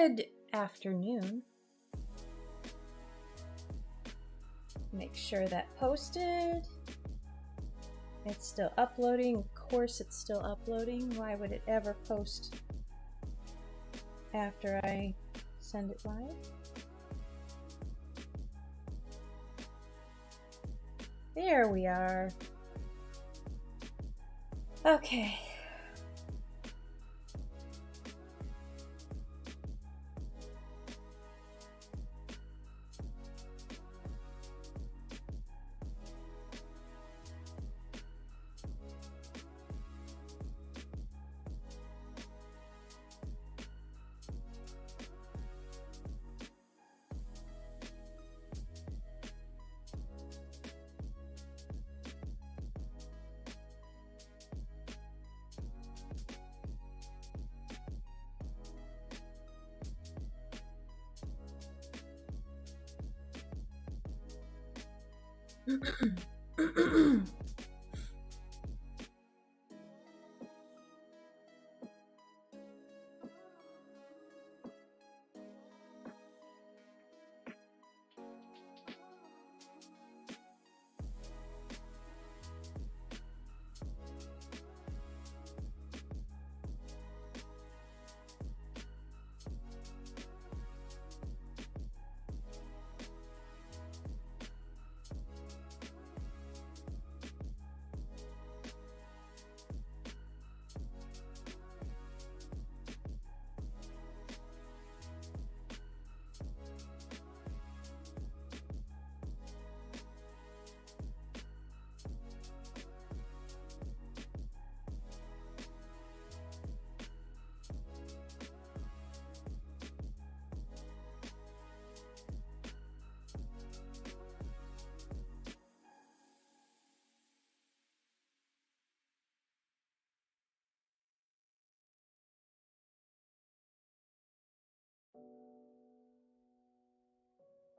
Good afternoon. Make sure that posted. It's still uploading. Of course it's still uploading. Why would it ever post after I send it live? There we are. Okay.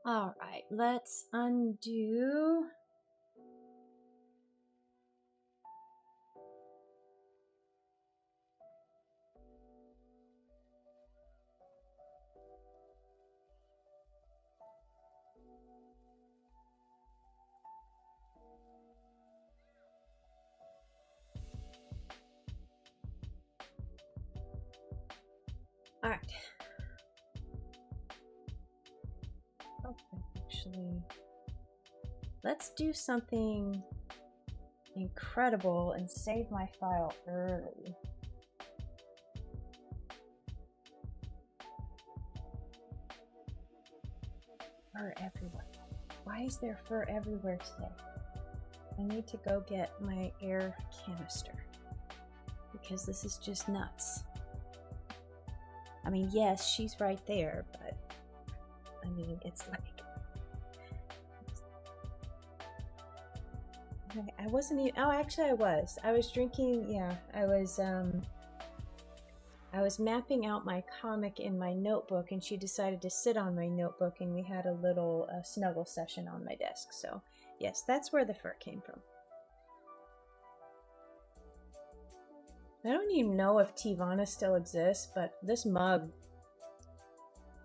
All right, let's undo. All right. Okay, actually, let's do something incredible and save my file early. Fur everywhere. Why is there fur everywhere today? I need to go get my air canister because this is just nuts. I mean, yes, she's right there, but I mean, it's like I wasn't even, oh, actually I was drinking, yeah, I was mapping out my comic in my notebook, and she decided to sit on my notebook, and we had a little snuggle session on my desk. So yes, that's where the fur came from. I don't even know if Tivana still exists, but this mug,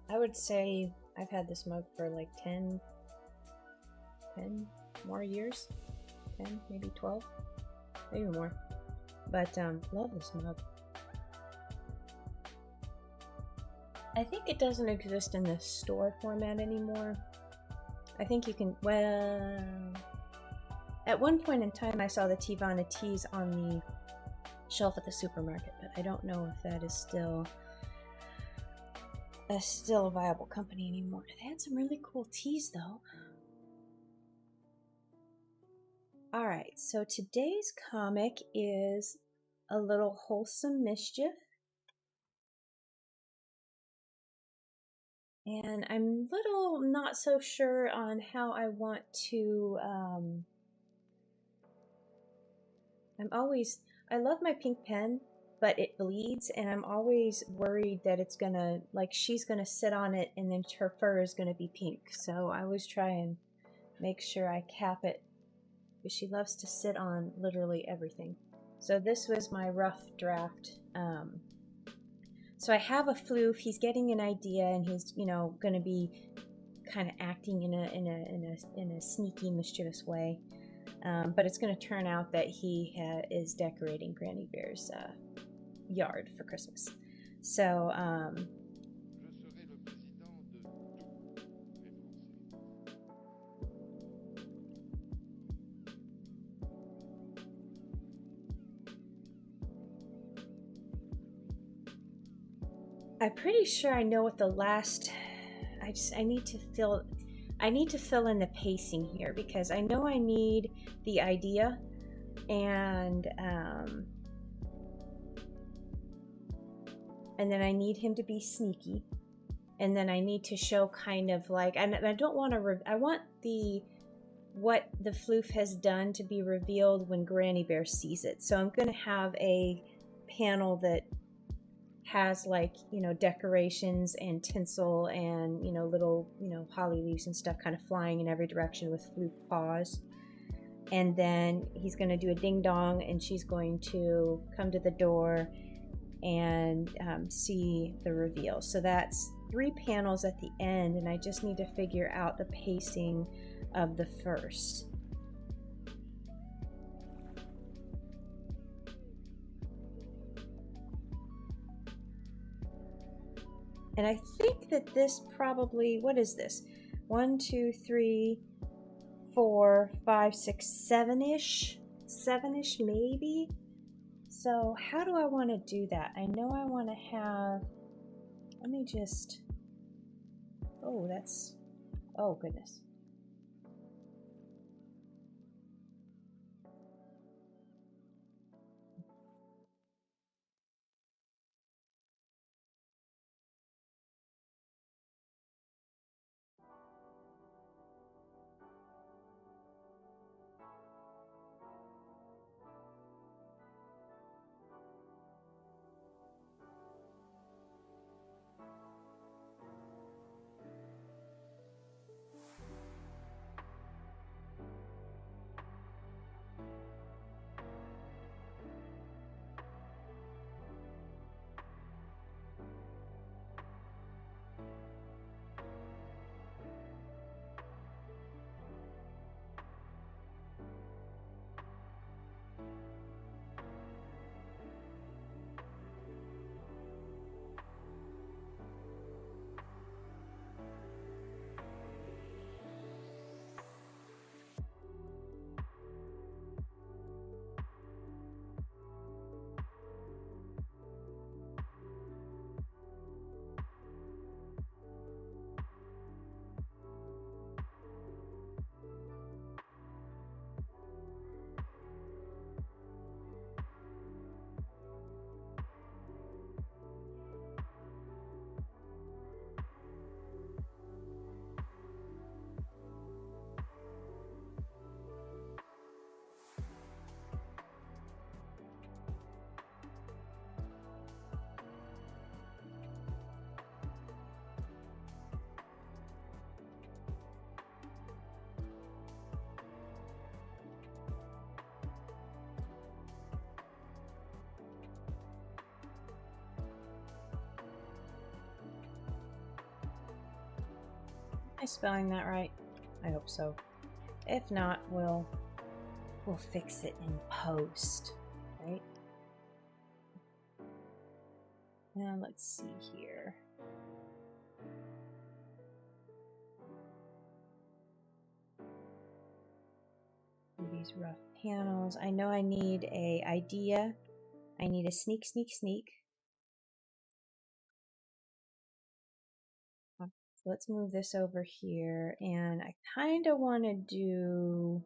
I would say I've had this mug for like 10 more years. 10, maybe 12, maybe more. But love this mug. I think it doesn't exist in the store format anymore. I think you can, well, at one point in time I saw the Tivana teas on the shelf at the supermarket, but I don't know if that is still a viable company anymore. They had some really cool teas though. Alright, so today's comic is a little wholesome mischief. And I'm little not so sure on how I want to, I love my pink pen, but it bleeds, and I'm always worried that it's gonna, like, she's gonna sit on it and then her fur is gonna be pink. So I always try and make sure I cap it, because she loves to sit on literally everything. So this was my rough draft. So I have a floof. He's getting an idea, and he's, you know, going to be kind of acting in a sneaky, mischievous way. But it's going to turn out that he is decorating Granny Bear's yard for Christmas. So I'm pretty sure I know what the last. I need to fill in the pacing here, because I know I need the idea, and then I need him to be sneaky, and then I need to show kind of like, and I don't want to. I want what the floof has done to be revealed when Granny Bear sees it. So I'm going to have a panel that has, like, you know, decorations and tinsel and, you know, little, you know, holly leaves and stuff kind of flying in every direction with floof paws. And then he's going to do a ding dong, and she's going to come to the door and see the reveal. So that's 3 panels at the end, and I just need to figure out the pacing of the first. And I think that this probably, what is this? 1, 2, 3, 4, 5, 6, 7-ish? 7-ish maybe? So how do I want to do that? I know I want to have, let me just, oh, that's, oh goodness. Am I spelling that right? I hope so. If not, we'll fix it in post, right? Now let's see here. These rough panels. I know I need a idea. I need a sneak. So let's move this over here, and I kind of want to do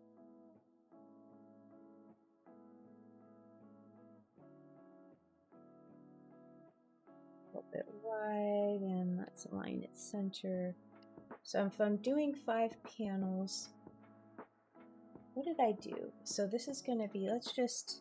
a little bit wide, and let's align its center. So if I'm doing 5 panels, what did I do? So this is going to be, let's just,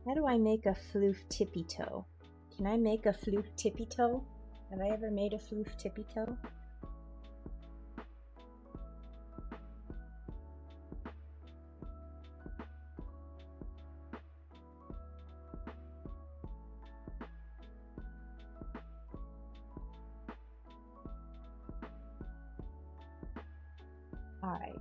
How do I make a floof tippy toe? Can I make a floof tippy toe? Have I ever made a floof tippy toe? All right.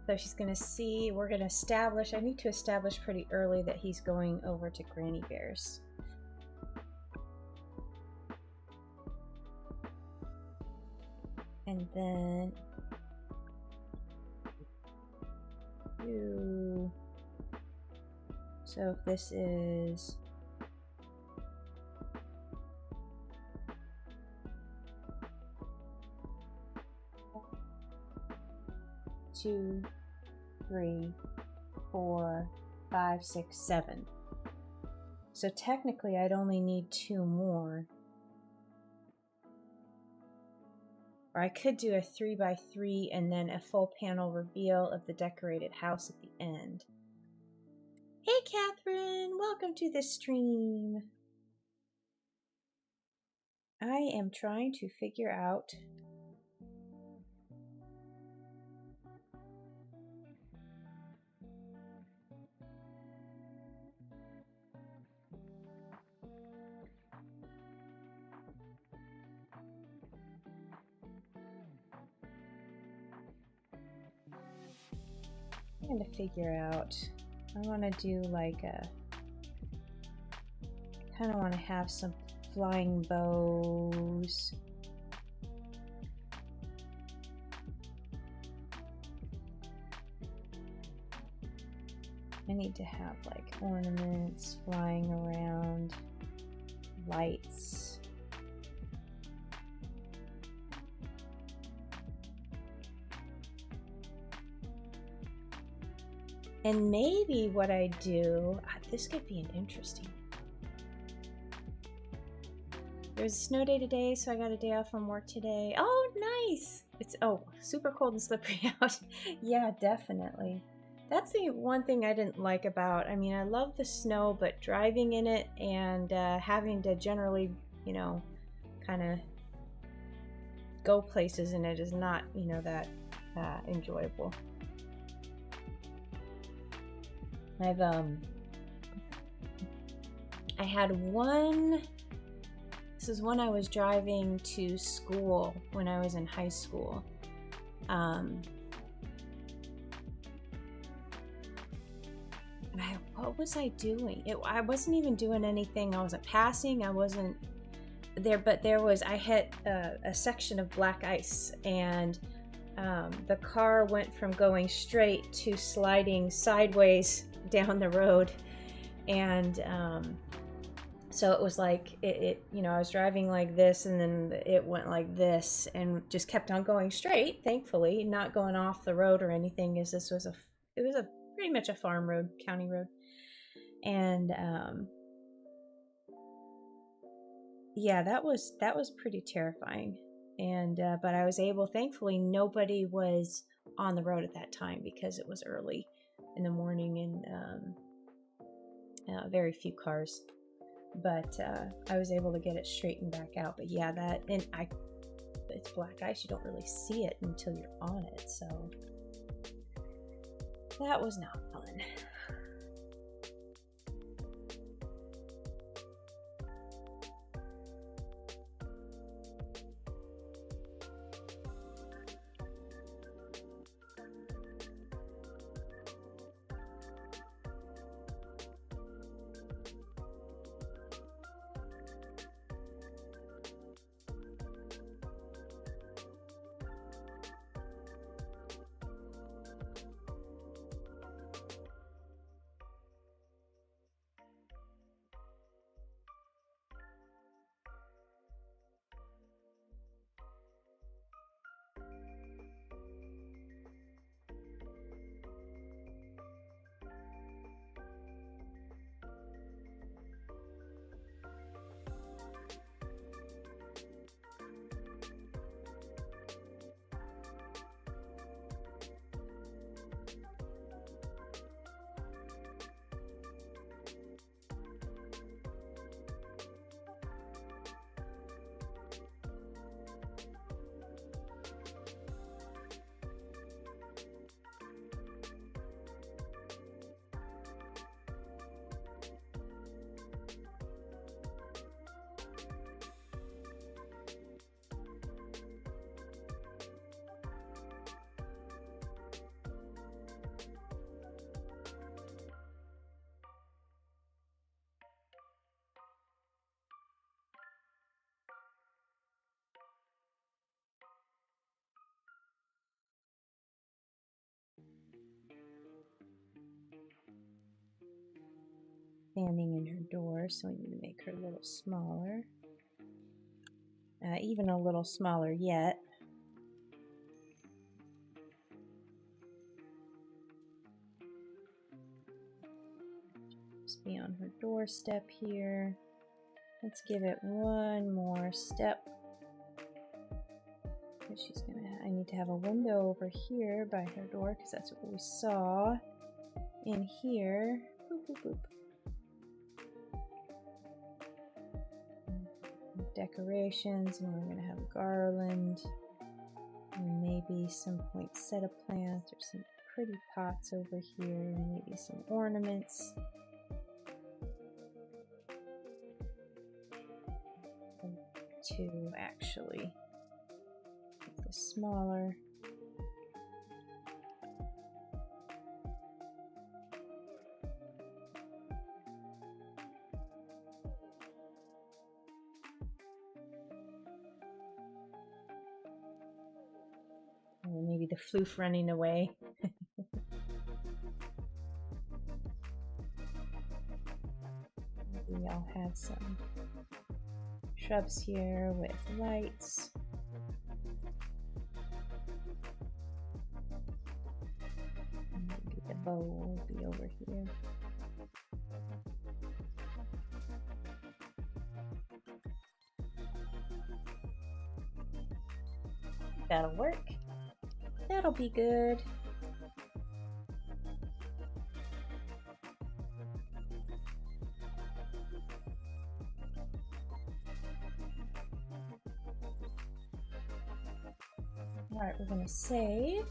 So she's going to see, we're going to establish, I need to establish pretty early that he's going over to Granny Bear's. And then so if this is 2, 3, 4, 5, 6, 7. So technically I'd only need 2 more. Or I could do a 3x3 and then a full panel reveal of the decorated house at the end. Hey Catherine, welcome to the stream. I am trying to figure out I want to do like a, I kind of want to have some flying bows. I need to have like ornaments flying around, lights. And maybe what I do, this could be an interesting. There's a snow day today, so I got a day off from work today. Oh, nice! It's super cold and slippery out. Yeah, definitely. That's the one thing I didn't like about. I mean, I love the snow, but driving in it and having to generally, kind of go places in it is not, that enjoyable. I had one, this is when I was driving to school when I was in high school. What was I doing? I wasn't even doing anything. I wasn't passing. I wasn't there, but I hit a section of black ice, and the car went from going straight to sliding sideways down the road. And so it was like I was driving like this, and then it went like this and just kept on going straight, thankfully not going off the road or anything, as it was pretty much a farm road, county road. And yeah, that was pretty terrifying. And but I was able, thankfully nobody was on the road at that time because it was early in the morning, and very few cars, but I was able to get it straightened back out. But yeah, it's black ice, you don't really see it until you're on it, so that was not fun. standing in her door, so we need to make her a little smaller. Even a little smaller yet. Just be on her doorstep here. Let's give it one more step. She's gonna. I need to have a window over here by her door because that's what we saw in here. Boop, boop, boop. Decorations, and we're gonna have a garland, and maybe some poinsettia plants or some pretty pots over here, and maybe some ornaments. And two actually. Make this smaller. Or maybe the floof running away. Maybe I'll have some shrubs here with lights. Maybe the bow will be over here. That'll work. That'll be good. All right, we're gonna save.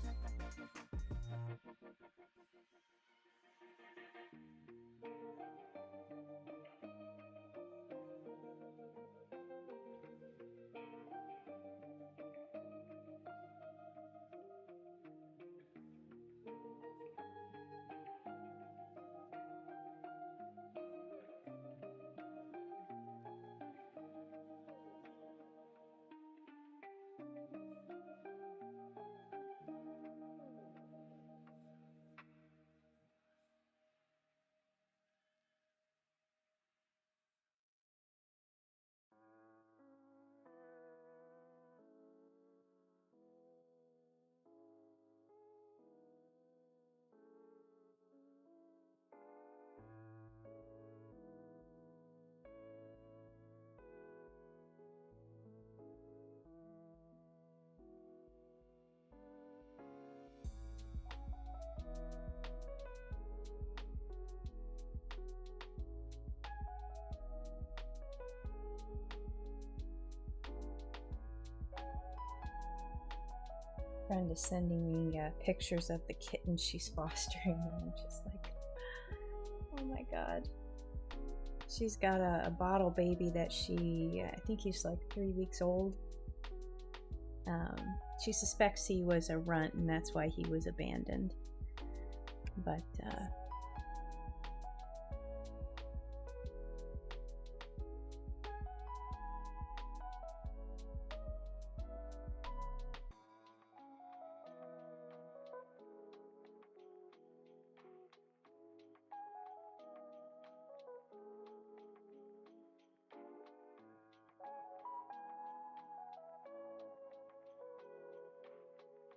Friend is sending me pictures of the kitten she's fostering, and I'm just like, oh my god. She's got a bottle baby that I think he's like 3 weeks old. She suspects he was a runt, and that's why he was abandoned. But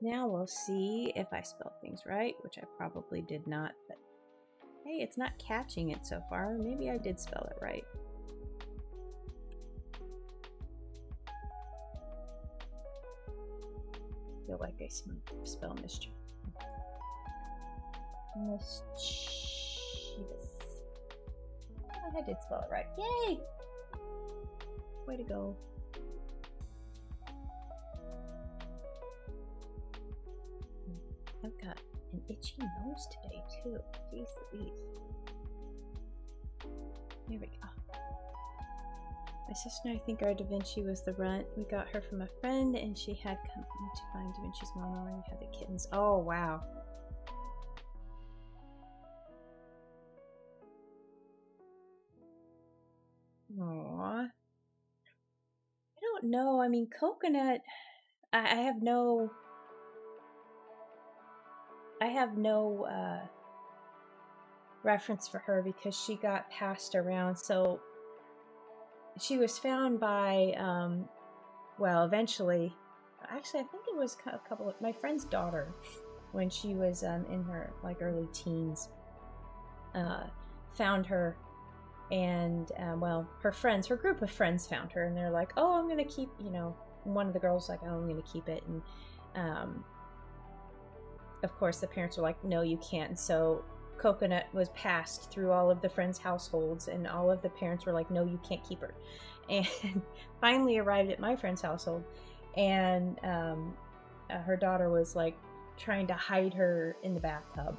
now we'll see if I spelled things right, which I probably did not, but hey, it's not catching it so far. Maybe I did spell it right. I feel like I spell mischief. Mischievous. Oh, I did spell it right. Yay! Way to go. I've got an itchy nose today too. Jeez Louise. Here we go. My sister and I think our Da Vinci was the runt. We got her from a friend, and she had come to find Da Vinci's mama when we had the kittens. Oh wow. Aww. I don't know. I mean, coconut. I have no reference for her because she got passed around. So she was found by, well, eventually, actually, I think it was a couple of my friend's daughter when she was in her like early teens, found her. And well, her group of friends found her, and they're like, oh, I'm gonna keep, one of the girls like, oh, I'm gonna keep it. And of course the parents were like, no, you can't. And so Coconut was passed through all of the friends' households, and all of the parents were like, no, you can't keep her. And finally arrived at my friend's household, and her daughter was like trying to hide her in the bathtub.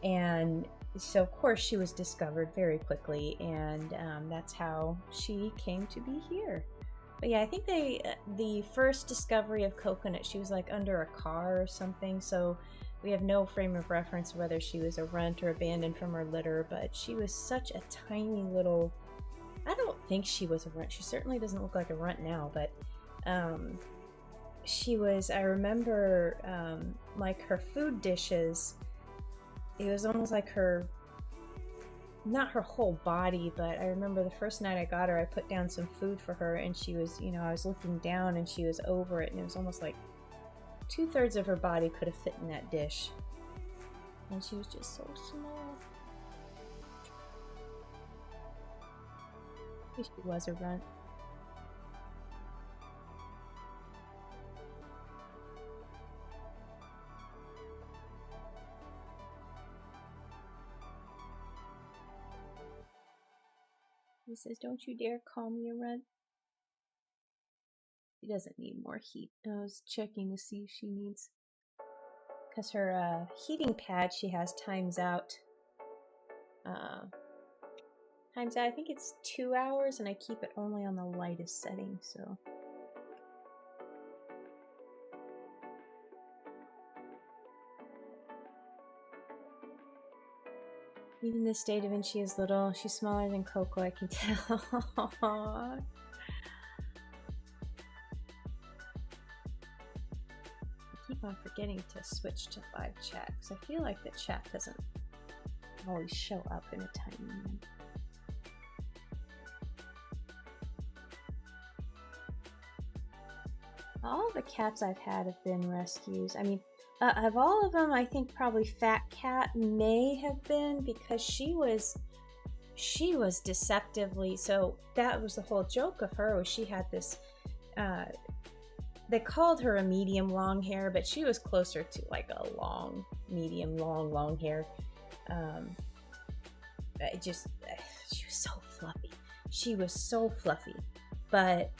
And so of course she was discovered very quickly, and that's how she came to be here. But yeah, I think the first discovery of Coconut, she was like under a car or something, so we have no frame of reference whether she was a runt or abandoned from her litter. But she was such a tiny little, I don't think she was a runt. She certainly doesn't look like a runt now, but she was, I remember like her food dishes, it was almost like her, not her whole body, but I remember the first night I got her, I put down some food for her, and she was, I was looking down and she was over it, and it was almost like 2/3 of her body could have fit in that dish. And she was just so small. I wish she was a runt. He says, don't you dare call me a runt. She doesn't need more heat. I was checking to see if she needs, because her heating pad she has times out. I think it's 2 hours, and I keep it only on the lightest setting, so. Even this day, Da Vinci is little. She's smaller than Coco, I can tell. I keep on forgetting to switch to live chat, because I feel like the chat doesn't always show up in a timely manner. All the cats I've had have been rescues. I mean, of all of them, I think probably Fat Cat may have been, because she was deceptively, so that was the whole joke of her, was she had this, they called her a medium long hair, but she was closer to like a long, medium long hair. She was so fluffy. She was so fluffy, but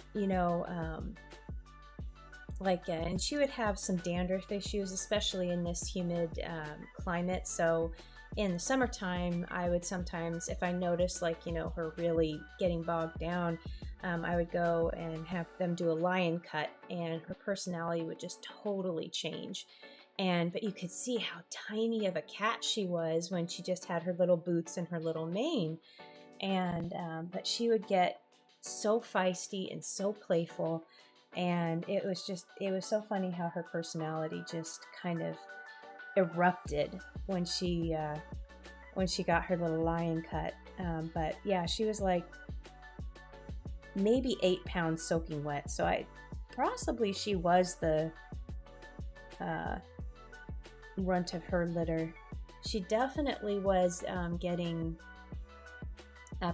and she would have some dandruff issues, especially in this humid climate. So in the summertime, I would sometimes, if I noticed her really getting bogged down, I would go and have them do a lion cut, and her personality would just totally change. But you could see how tiny of a cat she was when she just had her little boots and her little mane. But she would get so feisty and so playful. And it was so funny how her personality just kind of erupted when she got her little lion cut. But yeah, she was like maybe 8 pounds soaking wet. So possibly she was the runt of her litter. She definitely was getting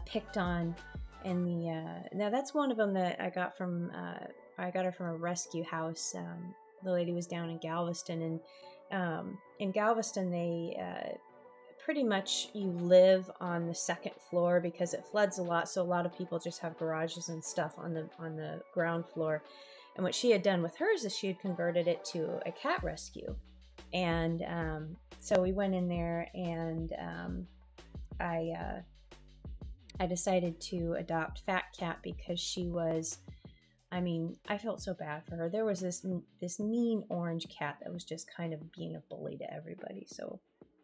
picked on. And now that's one of them that I got from. I got her from a rescue house. The lady was down in Galveston, and in Galveston, they pretty much, you live on the second floor because it floods a lot. So a lot of people just have garages and stuff on the ground floor. And what she had done with hers is she had converted it to a cat rescue. And so we went in there, and I decided to adopt Fat Cat because she was, I felt so bad for her. There was this mean orange cat that was just kind of being a bully to everybody. So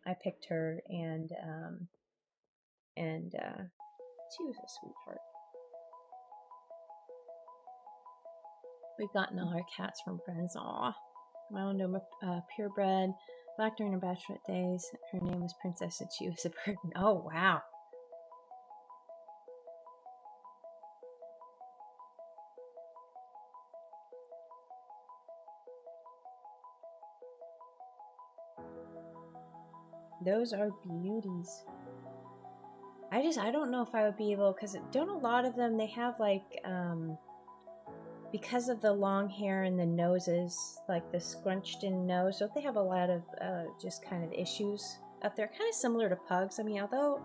I picked her, and she was a sweetheart. We've gotten all our cats from friends. Aw, I owned them purebred. Black during her bachelorette days. Her name was Princess and she was a burden. Oh, wow. Those are beauties. I don't know if I would be able, because don't a lot of them, they have like, because of the long hair and the noses, like the scrunched in nose, don't they have a lot of just kind of issues up there? Kind of similar to pugs. I mean, although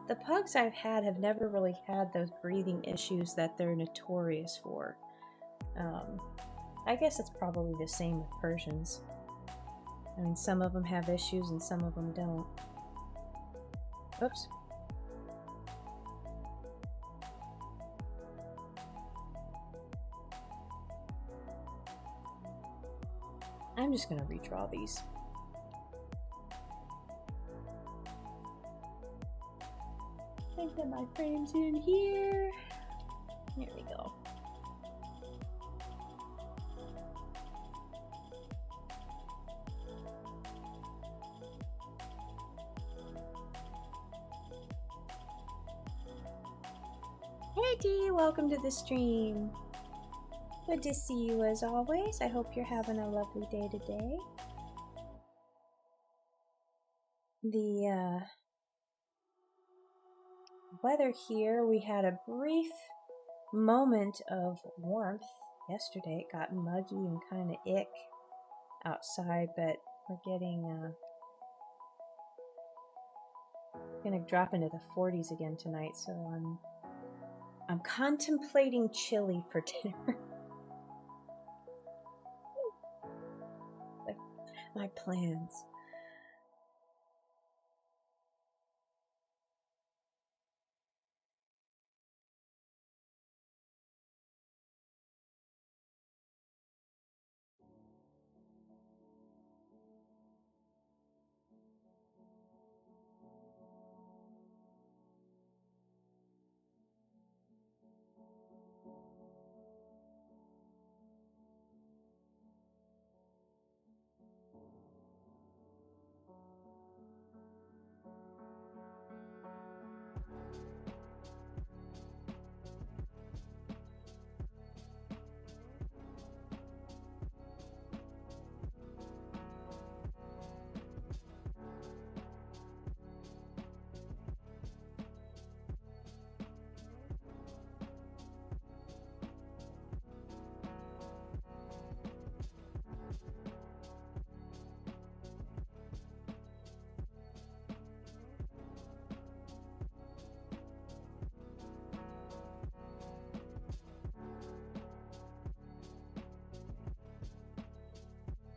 the pugs I've had have never really had those breathing issues that they're notorious for. I guess it's probably the same with Persians. I mean, some of them have issues and some of them don't. Oops. I'm just going to redraw these. I think that my frame's in here. There we go. Hey Dee, welcome to the stream. Good to see you as always. I hope you're having a lovely day today. The weather here, we had a brief moment of warmth yesterday. It got muggy and kind of ick outside, but we're getting gonna drop into the 40s again tonight, so I'm contemplating chili for dinner. My plans.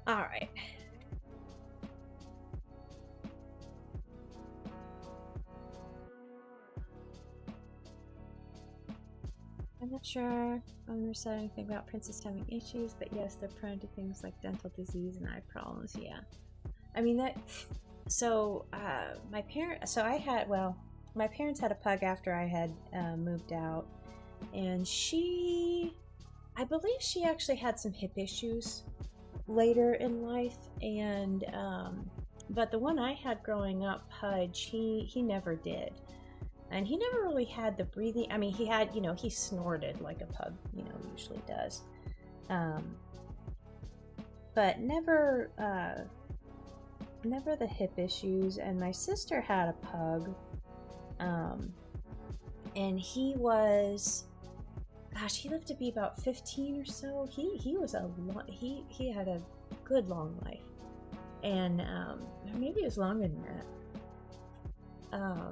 All right. I'm not sure I understand anything about Princess having issues, but yes, they're prone to things like dental disease and eye problems. Yeah, I mean that. So my parents. So I had. Well, my parents had a pug after I had moved out, and I believe she actually had some hip issues later in life, and but the one I had growing up, Pudge, he never did. And he never really had the breathing. I mean, he had, he snorted like a pug, usually does. But never the hip issues. And my sister had a pug. And he was, gosh, he lived to be about 15 or so. He was he had a good long life. And maybe it was longer than that.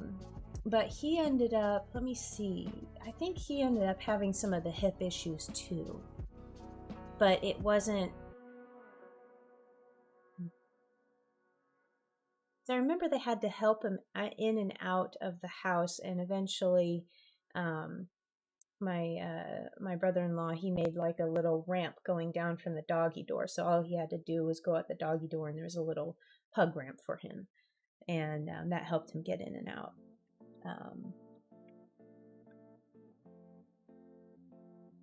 But he ended up, let me see, I think he ended up having some of the hip issues too. But it wasn't. So I remember they had to help him in and out of the house, and eventually my brother-in-law, he made like a little ramp going down from the doggy door. So all he had to do was go out the doggy door, and there was a little pug ramp for him. And that helped him get in and out.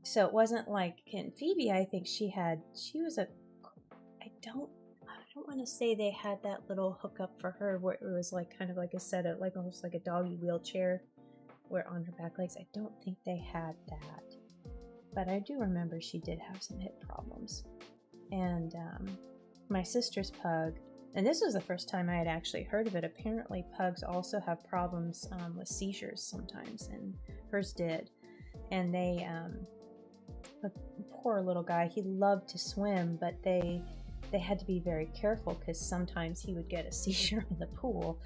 So it wasn't like Phoebe. I think she was a. I don't don't want to say they had that little hookup for her where it was like kind of like a set of like almost like a doggy wheelchair where on her back legs. I don't think they had that, but I do remember she did have some hip problems. And my sister's pug, and this was the first time I had actually heard of it. Apparently pugs also have problems with seizures sometimes, and hers did. And they the poor little guy, he loved to swim, but they had to be very careful because sometimes he would get a seizure in the pool,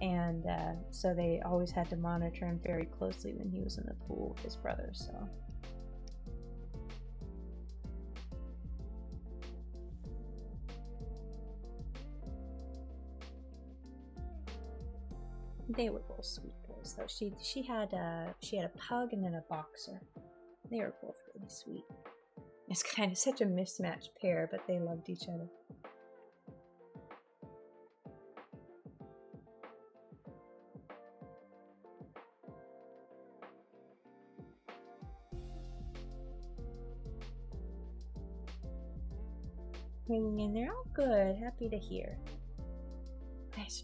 and so they always had to monitor him very closely when he was in the pool with his brother. So they were both sweet boys, though. She had a pug and then a boxer. They were both really sweet. It's kind of such a mismatched pair, but they loved each other. Hanging in there. Oh, good. Happy to hear.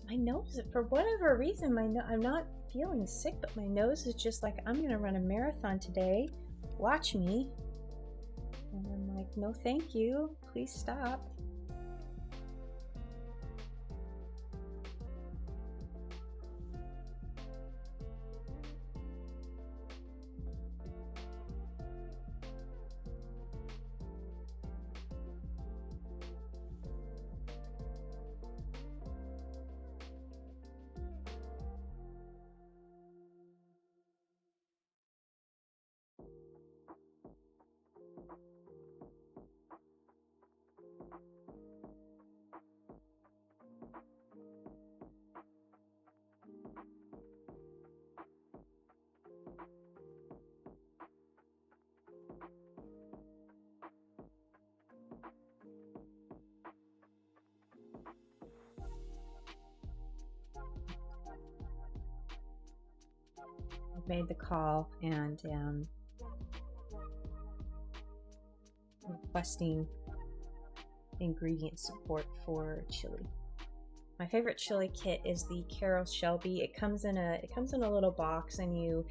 My nose, for whatever reason, I'm not feeling sick, but my nose is just like, I'm gonna run a marathon today. Watch me. And I'm like, no thank you. Please stop. Made the call and requesting ingredient support for chili. My favorite chili kit is the Carol Shelby. It comes in a little box, and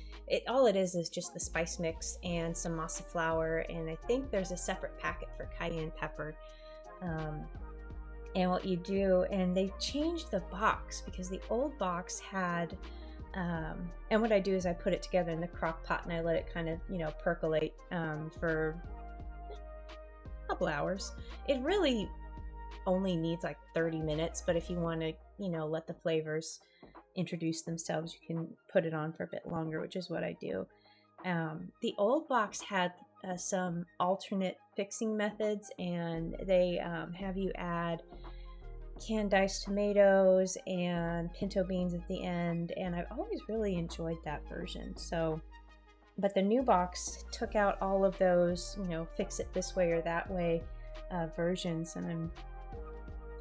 all it is just the spice mix and some masa flour, and I think there's a separate packet for cayenne pepper. And what you do, and they changed the box because the old box had and what I do is I put it together in the crock pot and I let it kind of, percolate for a couple hours. It really only needs like 30 minutes, but if you want to, let the flavors introduce themselves, you can put it on for a bit longer, which is what I do. The old box had some alternate fixing methods, and they have you add canned diced tomatoes and pinto beans at the end, and I've always really enjoyed that version. So, but the new box took out all of those, fix it this way or that way versions, and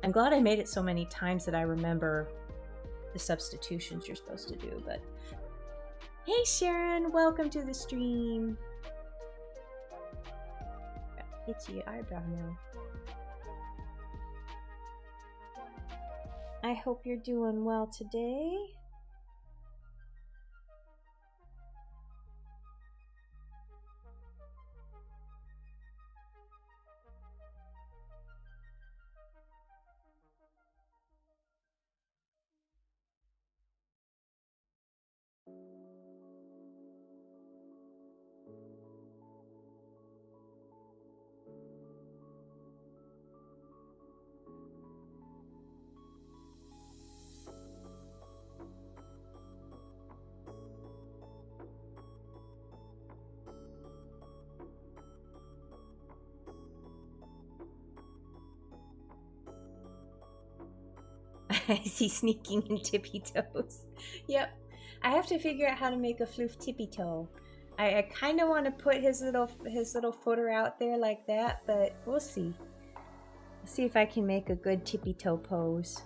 I'm glad I made it so many times that I remember the substitutions you're supposed to do. But hey Sharon, welcome to the stream. Itchy eyebrow now. I hope you're doing well today. I see sneaking in tippy toes. Yep. I have to figure out how to make a floof tippy toe. I kind of want to put his little footer out there like that, but we'll see. Let's see if I can make a good tippy toe pose.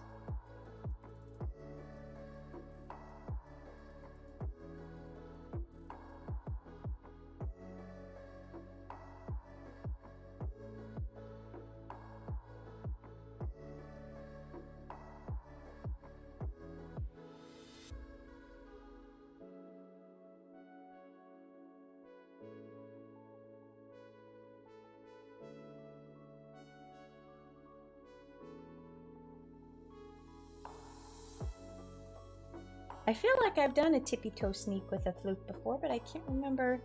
I feel like I've done a tippy toe sneak with a flute before, but I can't remember.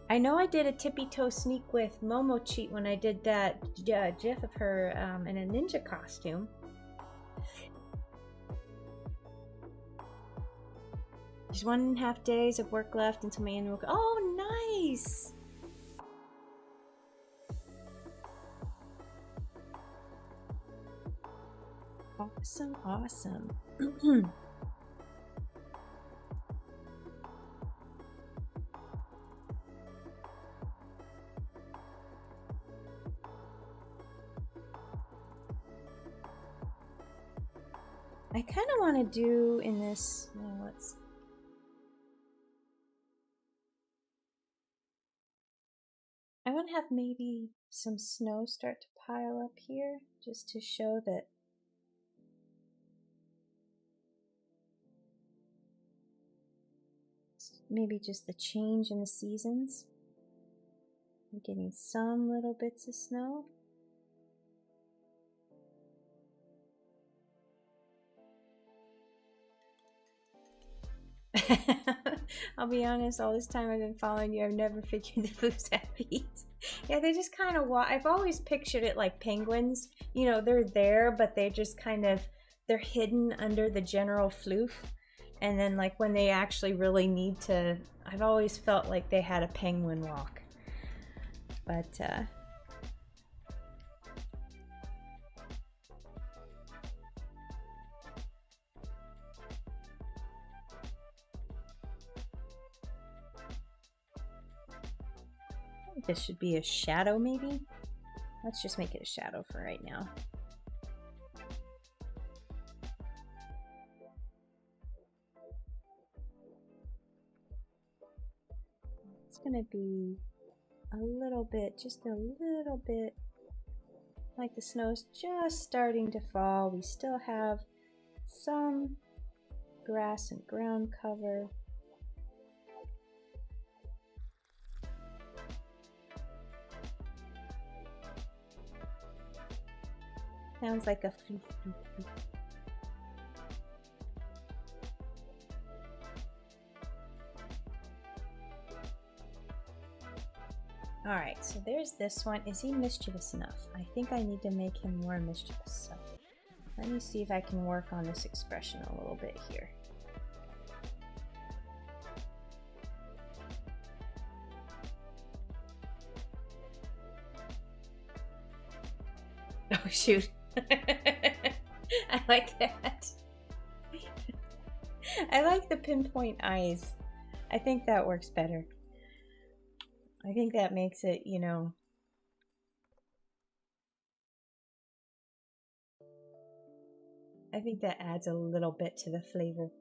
I know I did a tippy toe sneak with Momochi when I did that gif of her in a ninja costume. There's 1.5 days of work left until my annual. Oh, nice! Awesome, awesome. I kind of want to do in this, I want to have maybe some snow start to pile up here just to show that maybe just the change in the seasons. I'm getting some little bits of snow. I'll be honest, all this time I've been following you, I've never figured the blues have feet. Yeah, they just kind of walk. I've always pictured it like penguins. You know, they're there, but they just kind of, they're hidden under the general floof. And then like when they actually really need to, I've always felt like they had a penguin walk. But, this should be a shadow maybe. Let's just make it a shadow for right now. It's gonna be a little bit, just a little bit, like the snow's just starting to fall. We still have some grass and ground cover. Sounds like a floof, floof, floof. Alright, so there's this one. Is he mischievous enough? I think I need to make him more mischievous. So let me see if I can work on this expression a little bit here. Oh shoot. I like that. I like the pinpoint eyes. I think that works better. I think that makes it, you know, I think that adds a little bit to the flavor.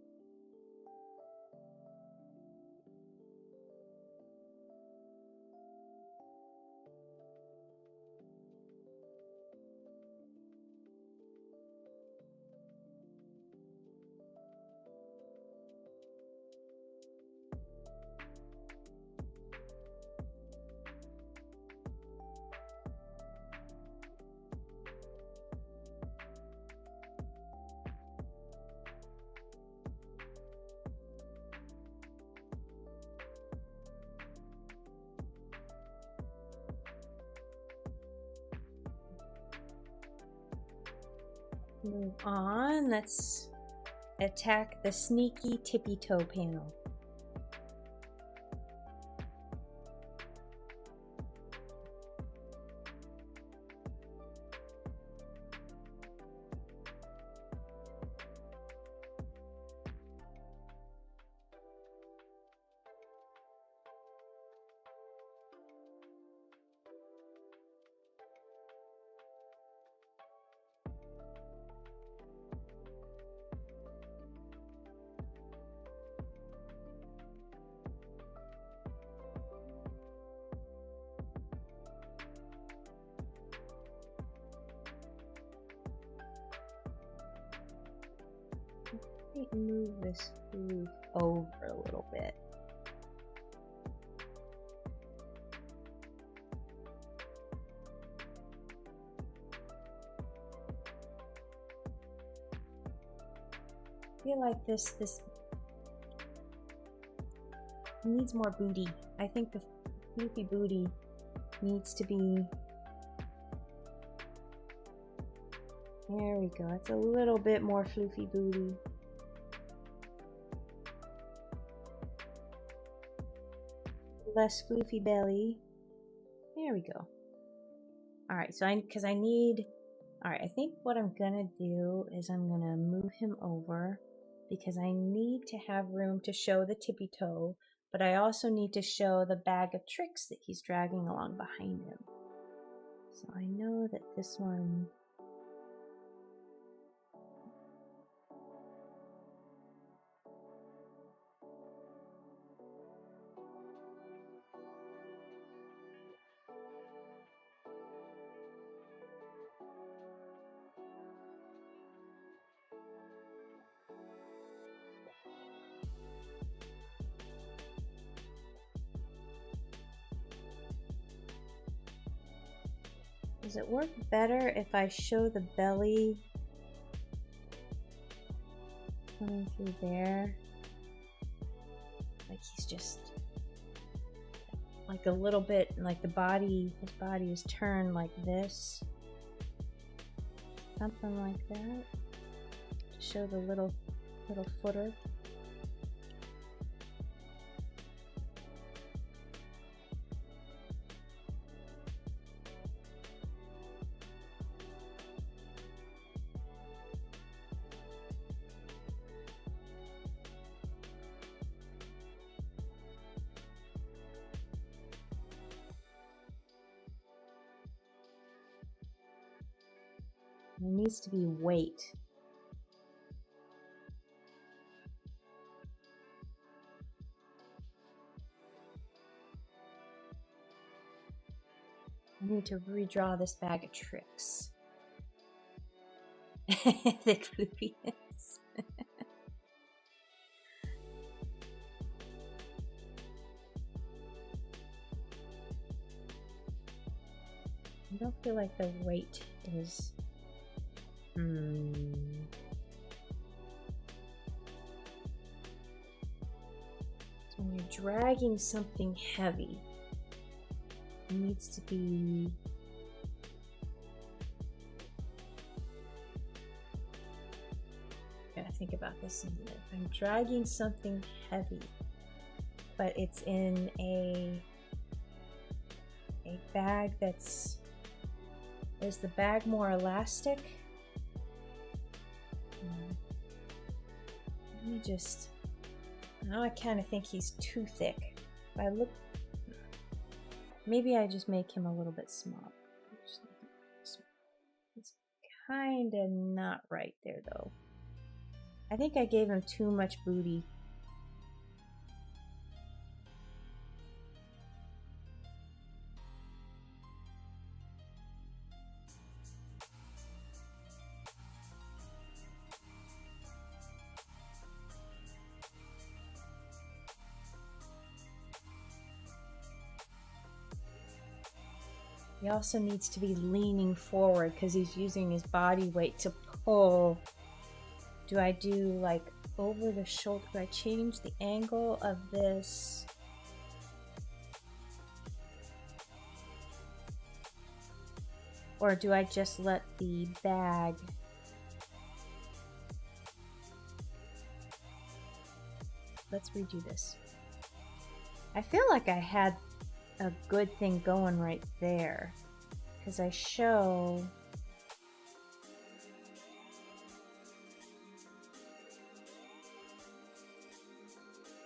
Move on. Let's attack the sneaky tippy toe panel. Move this floof over a little bit. feel like this needs more booty. I think the floofy booty needs to be, there we go, it's a little bit more floofy booty. Less floofy belly. There we go. All right, so because I need, all right, I think what I'm gonna do is I'm gonna move him over because I need to have room to show the tippy toe, but I also need to show the bag of tricks that he's dragging along behind him. So I know that this one, does it work better if I show the belly coming through there? Like he's just like a little bit, like the body, his body is turned like this. Something like that. To show the little footer. There needs to be weight. I need to redraw this bag of tricks. The creepiness. I don't feel like the weight is... So when you're dragging something heavy, it needs to be I gotta think about this. If I'm dragging something heavy, but it's in a bag that's, is the bag more elastic? Let me just, now I kind of think he's too thick. If I look, maybe I just make him a little bit small. It's kind of not right there though. I think I gave him too much booty. He also needs to be leaning forward because he's using his body weight to pull. Do I do like over the shoulder? Do I change the angle of this? Or do I just let the bag? Let's redo this. I feel like I had a good thing going right there because I show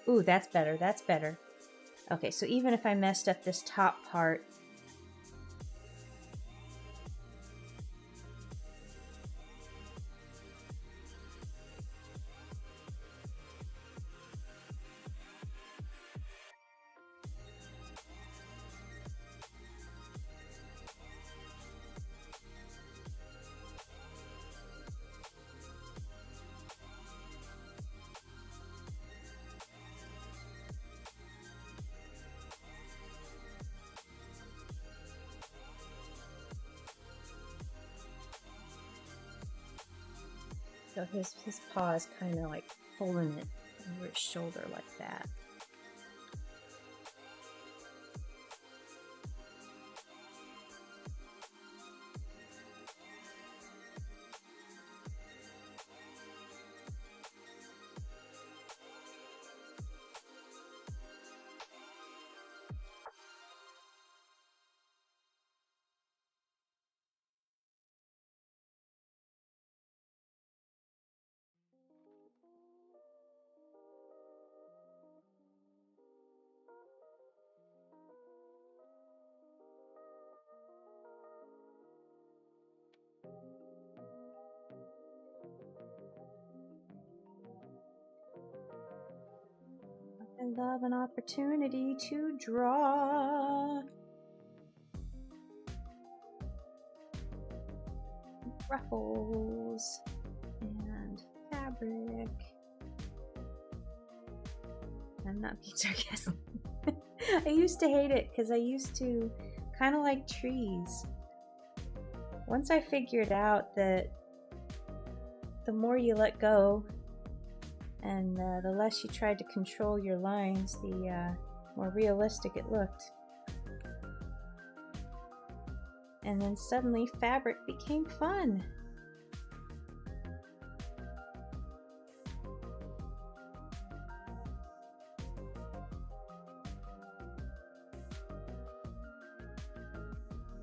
ooh, that's better, that's better. Okay, so even if I messed up this top part, So his paw is kind of like pulling it over his shoulder like that. I love an opportunity to draw. Ruffles and fabric. I'm not being sarcastic. I used to hate it because I used to kind of like trees. Once I figured out that the more you let go and the less you tried to control your lines, the more realistic it looked. And then suddenly fabric became fun.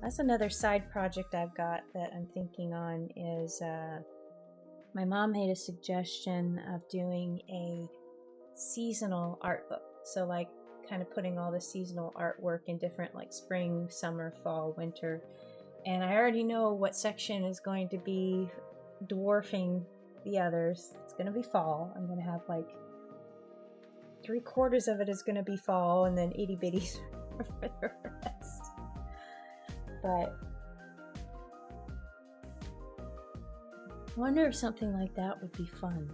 That's another side project I've got that I'm thinking on is my mom made a suggestion of doing a seasonal art book. So like kind of putting all the seasonal artwork in different like spring, summer, fall, winter. And I already know what section is going to be dwarfing the others. It's going to be fall. I'm going to have like 3/4 of it is going to be fall and then itty bitties for the rest. But I wonder if something like that would be fun.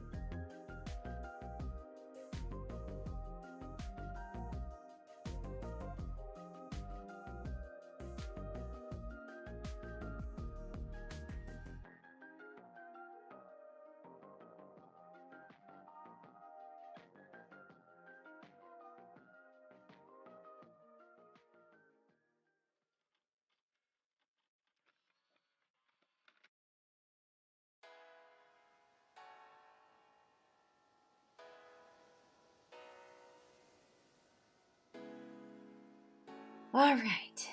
All right.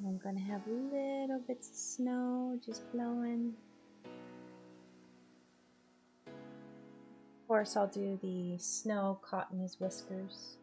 I'm gonna have little bits of snow just blowing. Of course, I'll do the snow caught in his whiskers.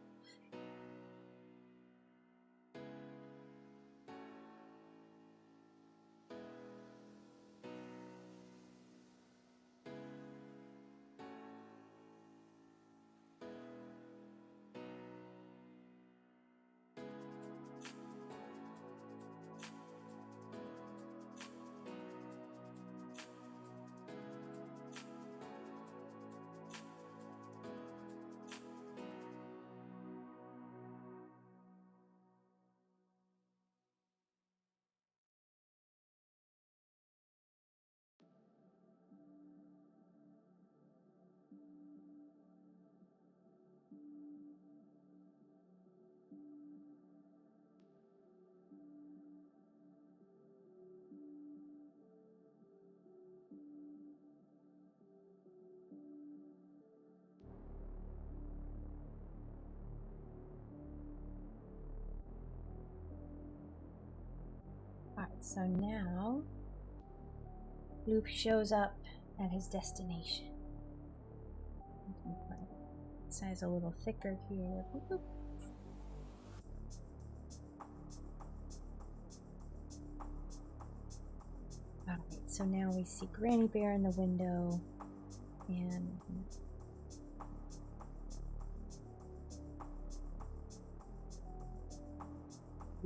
So now Loop shows up at his destination. Size a little thicker here. Boop. Alright, so now we see Granny Bear in the window and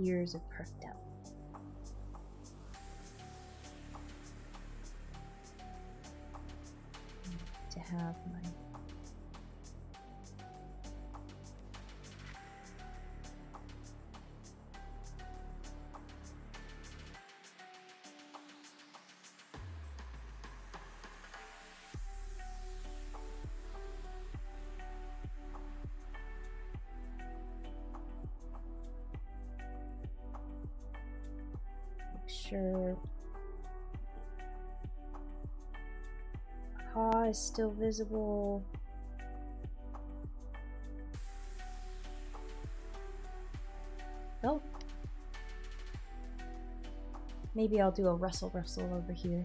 ears are perked up. To have my sure paw is still visible. Oh, maybe I'll do a rustle over here.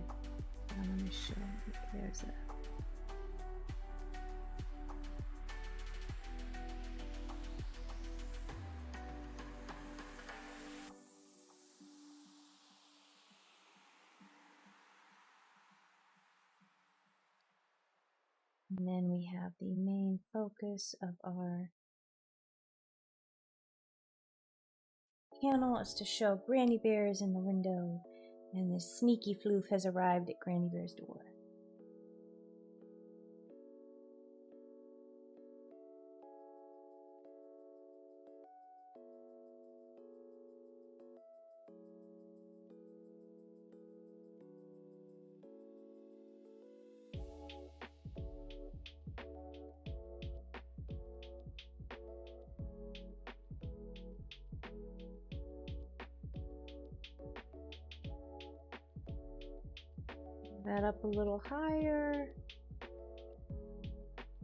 I'm gonna show. There's that. And then we have the main focus of our panel is to show Granny Bear is in the window and this sneaky floof has arrived at Granny Bear's door. That up a little higher.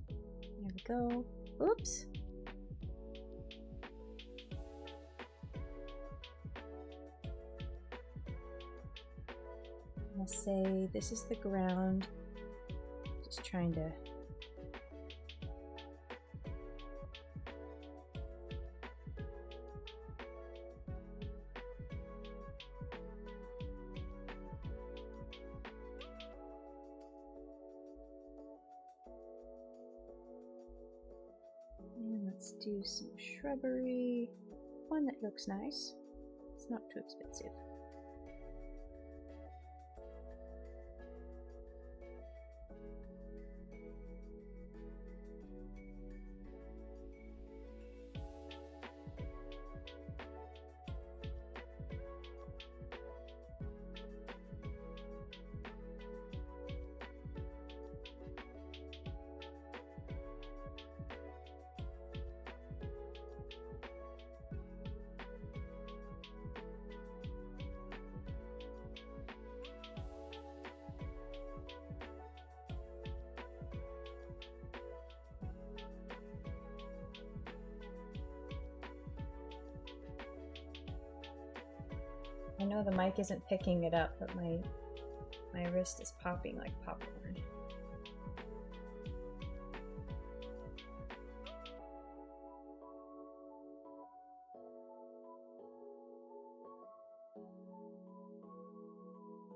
There we go. Oops. I'll say this is the ground. Just trying to let's do some shrubbery. One that looks nice. It's not too expensive. I know the mic isn't picking it up, but my wrist is popping like popcorn.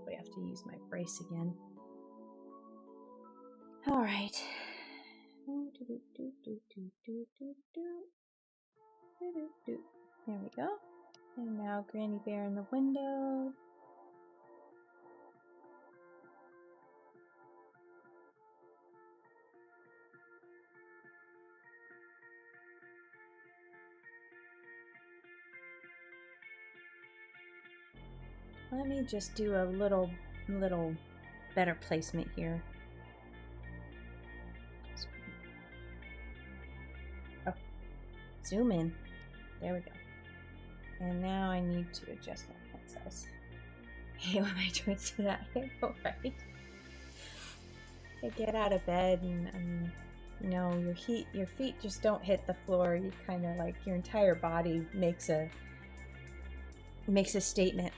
We have to use my brace again. All right. There we go. And now Granny Bear in the window. Let me just do a little better placement here. Oh, zoom in. There we go. And now I need to adjust my font size. Hey, what am I doing to that? Right? I get out of bed and you know, your feet just don't hit the floor. You kind of like your entire body makes a statement.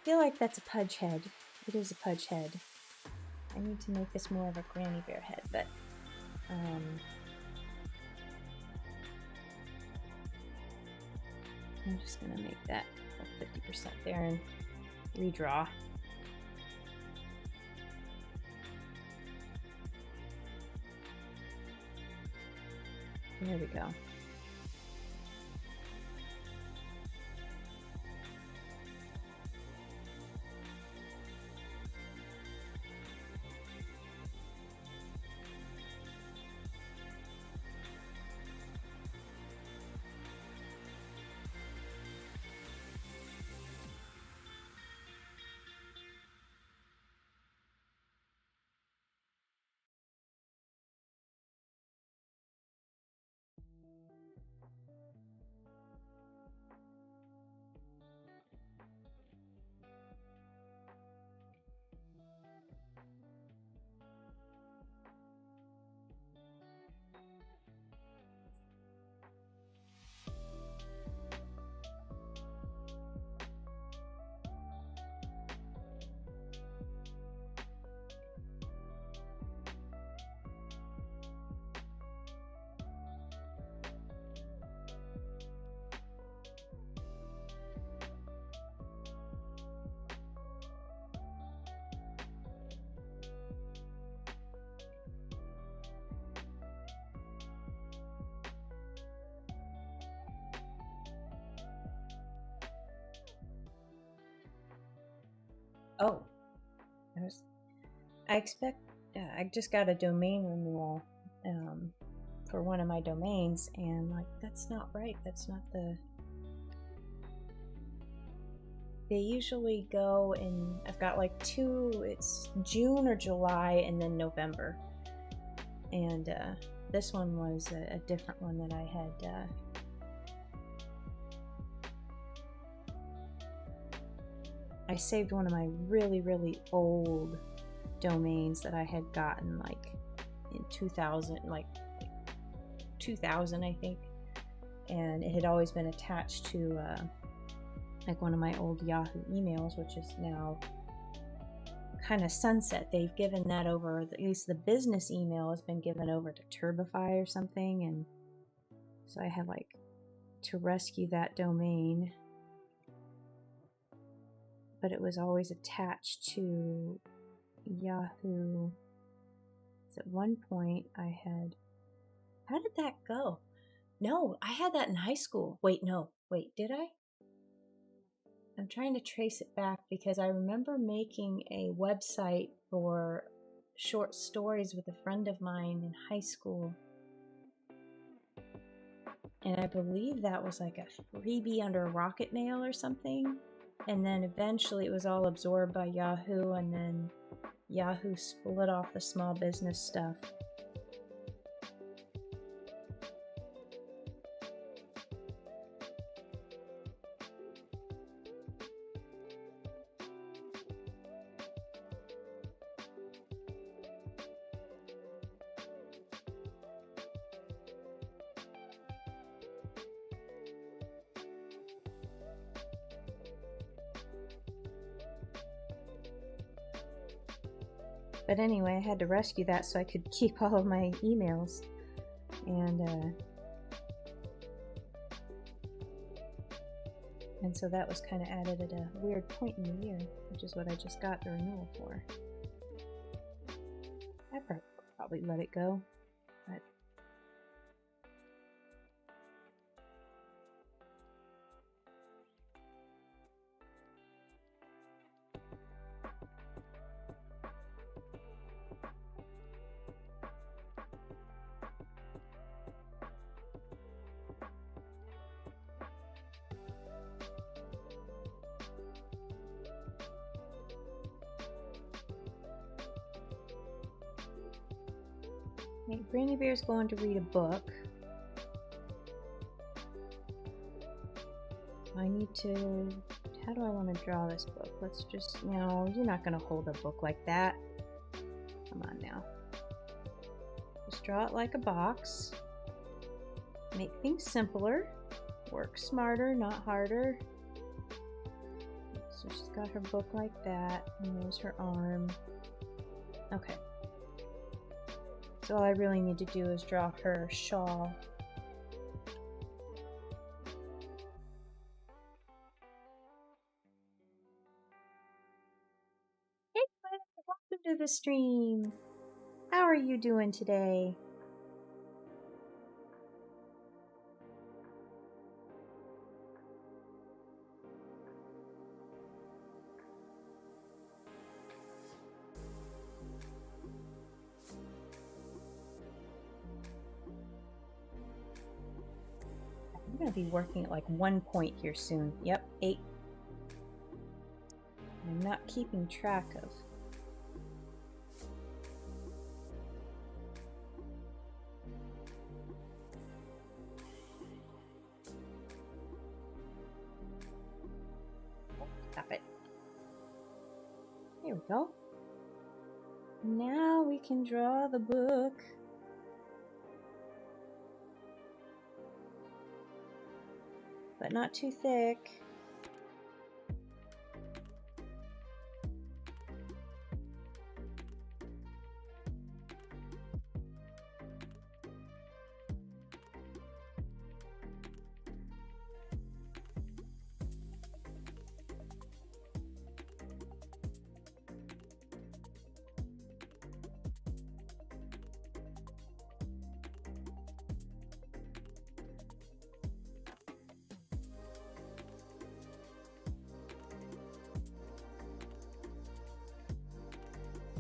feel like that's a pudge head. It is a pudge head. I need to make this more of a granny bear head, but I'm just gonna make that 50% there and redraw. There we go. Oh, I just got a domain renewal for one of my domains, and like, that's not right. That's not they usually go in, I've got like two, it's June or July and then November. And this one was a different one that I had I saved one of my really, really old domains that I had gotten like in 2000, like 2000, I think. And it had always been attached to like one of my old Yahoo emails, which is now kind of sunset. They've given that over, at least the business email has been given over to Turbify or something. And so I had like to rescue that domain. But it was always attached to Yahoo. So at one point I had, how did that go? No, I had that in high school. Wait, did I? I'm trying to trace it back because I remember making a website for short stories with a friend of mine in high school. And I believe that was like a freebie under Rocket Mail or something. And then eventually it was all absorbed by Yahoo, and then Yahoo split off the small business stuff. But anyway, I had to rescue that so I could keep all of my emails. And so that was kind of added at a weird point in the year, which is what I just got the renewal for. I probably let it go, but hey, Granny Bear's going to read a book. I need to, how do I want to draw this book? Let's just, no, you're not going to hold a book like that. Come on now. Just draw it like a box. Make things simpler. Work smarter, not harder. So she's got her book like that, and there's her arm. Okay. So all I really need to do is draw her shawl. Hey, welcome to the stream. How are you doing today? I'm going to be working at like 1 point here soon. Yep, 8. I'm not keeping track of. Stop it. Here we go. Now we can draw the book. But not too thick.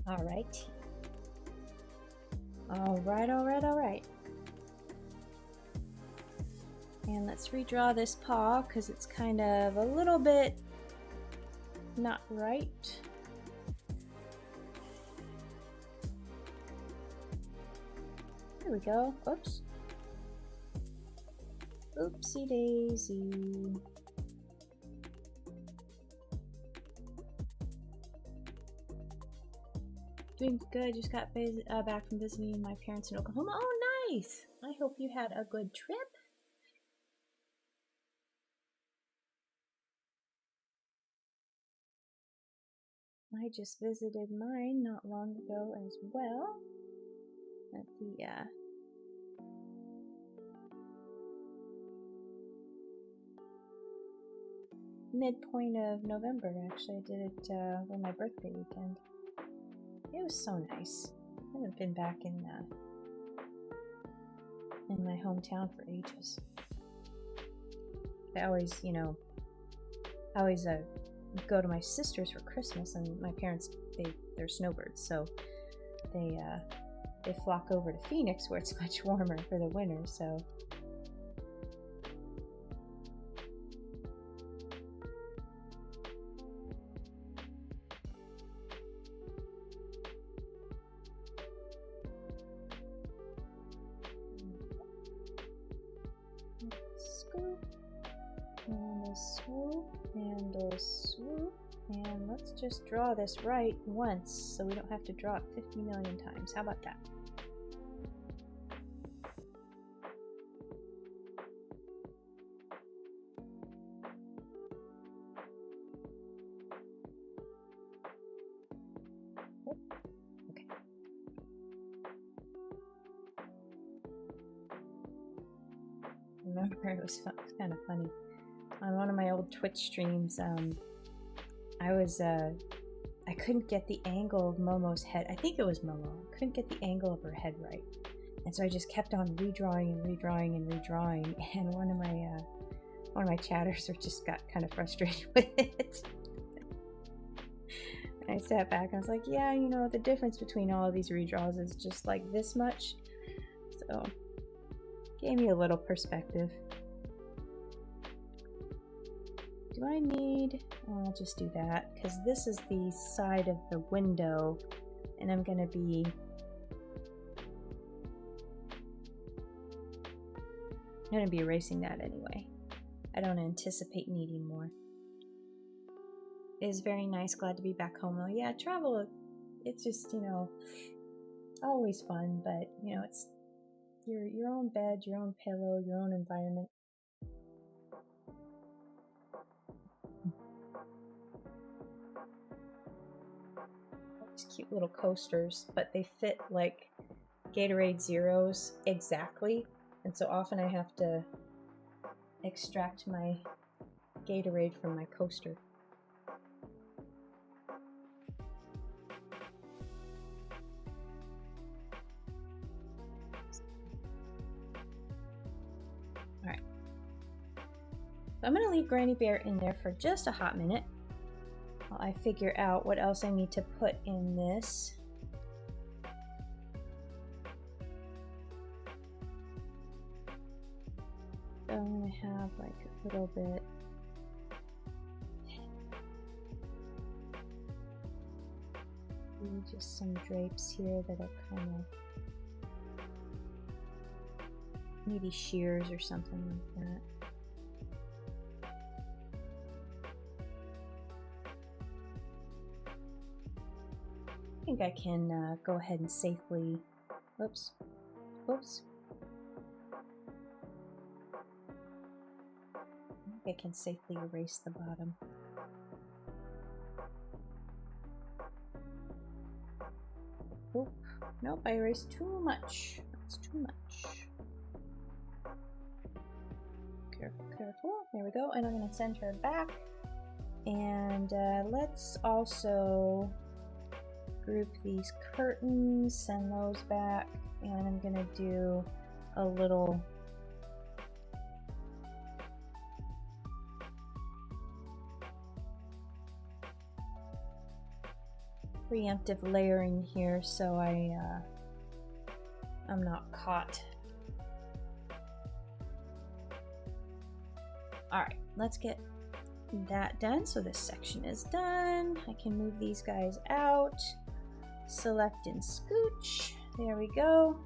All right. All right, all right, all right. And let's redraw this paw because it's kind of a little bit not right. There we go. Oops. Oopsie daisy. Doing good. Just got back from visiting my parents in Oklahoma. Oh, nice. I hope you had a good trip. I just visited mine not long ago as well. At the midpoint of November, actually. I did it for my birthday weekend. It was so nice. I haven't been back in my hometown for ages. I always, go to my sister's for Christmas, and my parents, they're snowbirds, so they flock over to Phoenix where it's much warmer for the winter, so. Scoop, and a swoop, and a swoop, and let's just draw this right once so we don't have to draw it 50 million times. How about that? Okay. Remember, it was kind of funny. On one of my old Twitch streams, I couldn't get the angle of Momo's head. I think it was Momo. I couldn't get the angle of her head right. And so I just kept on redrawing and redrawing and redrawing. And one of my chatters just got kind of frustrated with it. And I sat back and I was like, yeah, the difference between all of these redraws is just like this much. So, gave me a little perspective. Do I need... I'll just do that, because this is the side of the window, and I'm going to be... erasing that anyway. I don't anticipate needing more. It is very nice. Glad to be back home. Well, yeah, travel, it's just, always fun, but, it's your own bed, your own pillow, your own environment. these cute little coasters, but they fit like Gatorade Zeros exactly, and so often I have to extract my Gatorade from my coaster. Alright. So I'm going to leave Granny Bear in there for just a hot minute while I figure out what else I need to put in this. So I'm going to have like a little bit. Just some drapes here that are kind of maybe shears or something like that. I think I can go ahead and safely, whoops. I think I can safely erase the bottom. Oop. Nope, I erased too much. That's too much. Careful, careful. There we go. And I'm going to send her back. And let's also group these curtains, send those back. And I'm going to do a little preemptive layering here so I'm not caught. Alright, let's get that done. So this section is done. I can move these guys out. Select and scooch. There we go.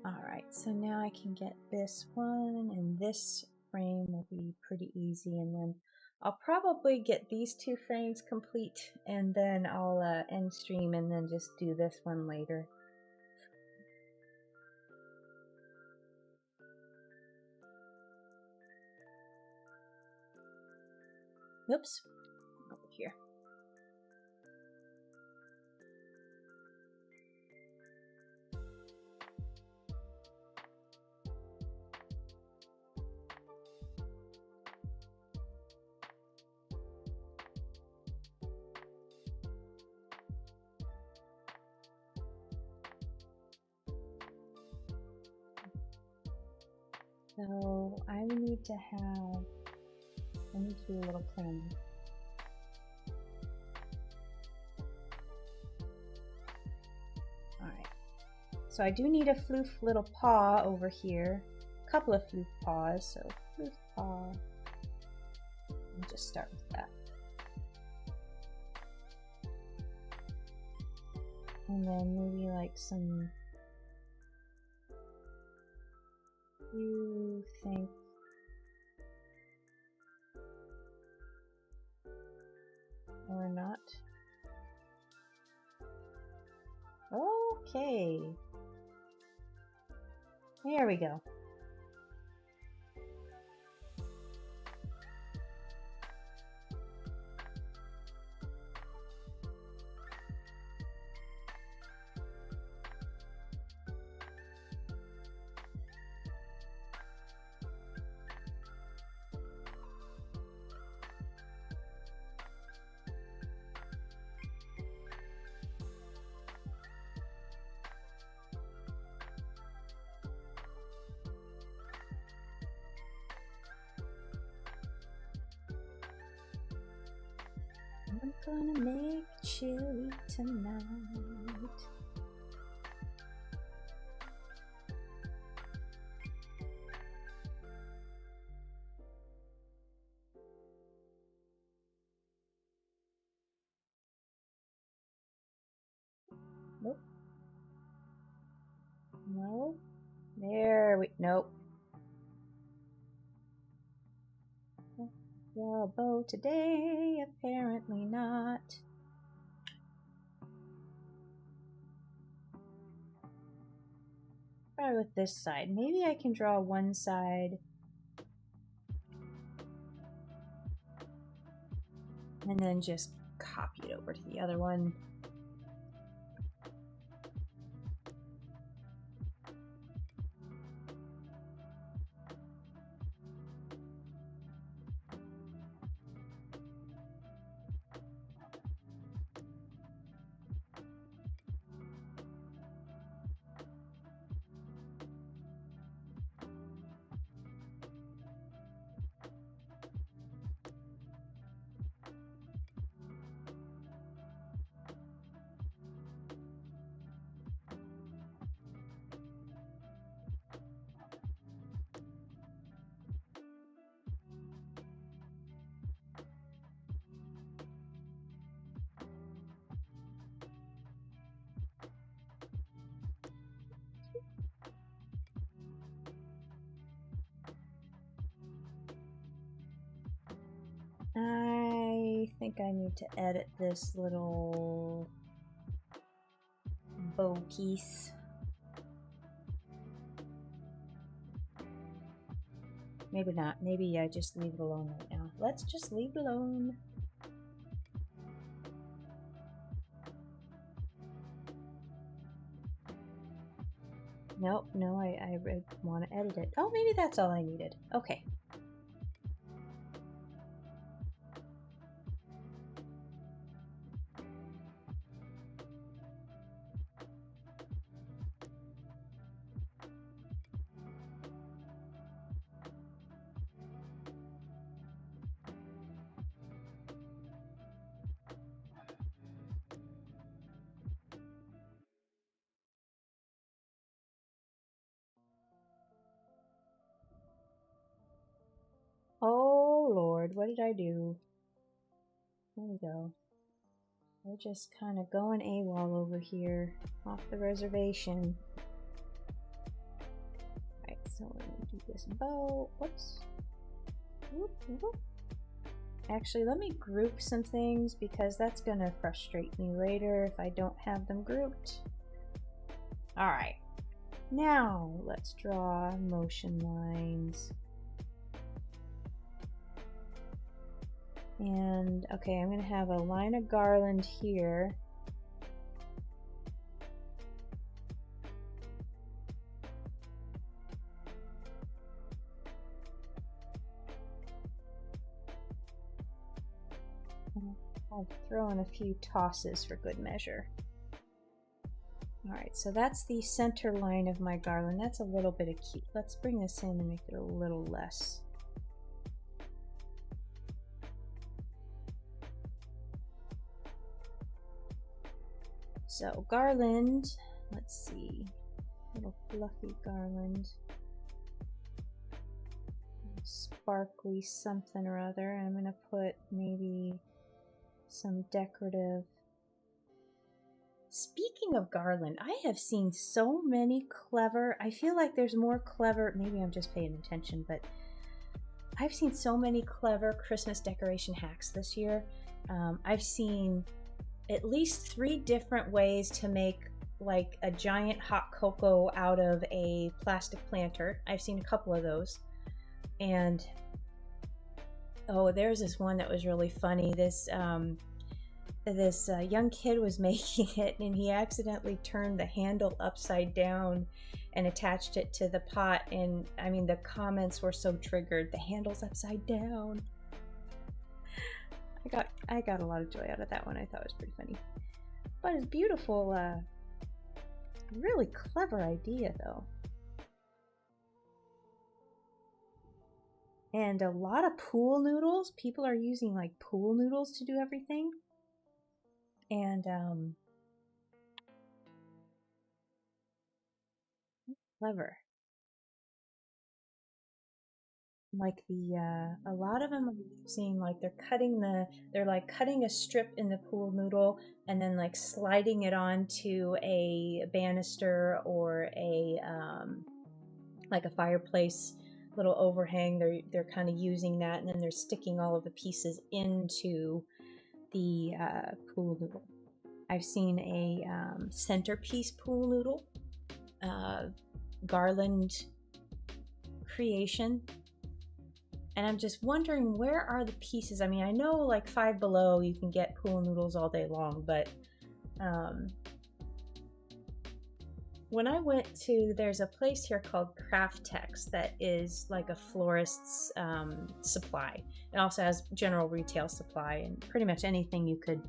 Alright, so now I can get this one, and this frame will be pretty easy, and then I'll probably get these two frames complete, and then I'll end stream and then just do this one later. Oops, over here. So I need to do a little planning. Alright, so I do need a floof little paw over here, a couple of floof paws, so floof paw, and just start with that. And then maybe like some, you think, or not? Okay. There we go. I'm gonna make chili tonight. Nope. No. There we, nope. Your bow today, apparently not. Probably with this side. Maybe I can draw one side and then just copy it over to the other one. I think I need to edit this little bow piece. Maybe not. Maybe I just leave it alone right now. Let's just leave it alone. Nope, no, I want to edit it. Oh, maybe that's all I needed. Okay. Oh Lord, what did I do? There we go. We're just kind of going AWOL over here, off the reservation. Alright, so let me do this bow. Whoops. Whoop, whoop. Actually, let me group some things because that's going to frustrate me later if I don't have them grouped. Alright, now let's draw motion lines. And okay, I'm going to have a line of garland here. I'll throw in a few tosses for good measure. Alright, so that's the center line of my garland. That's a little bit of cute. Let's bring this in and make it a little less. So garland, let's see, little fluffy garland, sparkly something or other. I'm gonna put maybe some decorative. Speaking of garland, I have seen so many clever, I feel like there's more clever, maybe I'm just paying attention, but I've seen so many clever Christmas decoration hacks this year. I've seen at least 3 different ways to make like a giant hot cocoa out of a plastic planter. I've seen a couple of those. And oh, there's this one that was really funny. This young kid was making it and he accidentally turned the handle upside down and attached it to the pot, and I mean the comments were so triggered. The handle's upside down. I got a lot of joy out of that one. I thought it was pretty funny. But it's beautiful, really clever idea though. And a lot of pool noodles. People are using like pool noodles to do everything. And clever. Like a lot of them are using like they're like cutting a strip in the pool noodle and then like sliding it onto a banister or a like a fireplace little overhang. They're kind of using that, and then they're sticking all of the pieces into the pool noodle. I've seen a centerpiece pool noodle garland creation. And I'm just wondering, where are the pieces? I mean, I know like Five Below you can get pool noodles all day long, but when I went to, there's a place here called Craftex that is like a florist's supply. It also has general retail supply and pretty much anything you could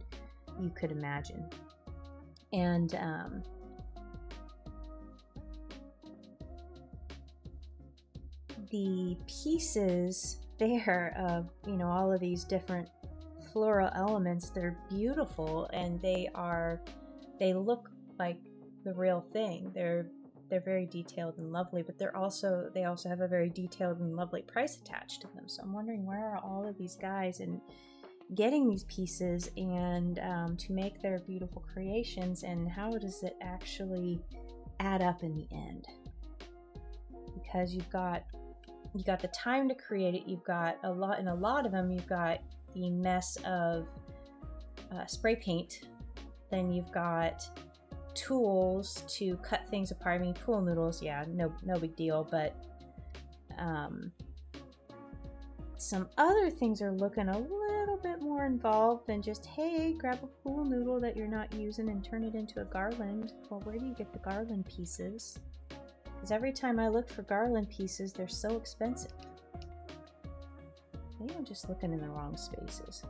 imagine. And the pieces there of, you know, all of these different floral elements, they're beautiful, and they look like the real thing. They're very detailed and lovely, but they also have a very detailed and lovely price attached to them. So I'm wondering, where are all of these guys and getting these pieces and to make their beautiful creations, and how does it actually add up in the end? Because you got the time to create it, you've got a lot of them, you've got the mess of spray paint, then you've got tools to cut things apart. I mean, pool noodles, yeah, no big deal, but some other things are looking a little bit more involved than just, hey, grab a pool noodle that you're not using and turn it into a garland. Well, where do you get the garland pieces? Because every time I look for garland pieces, they're so expensive. Maybe I'm just looking in the wrong spaces.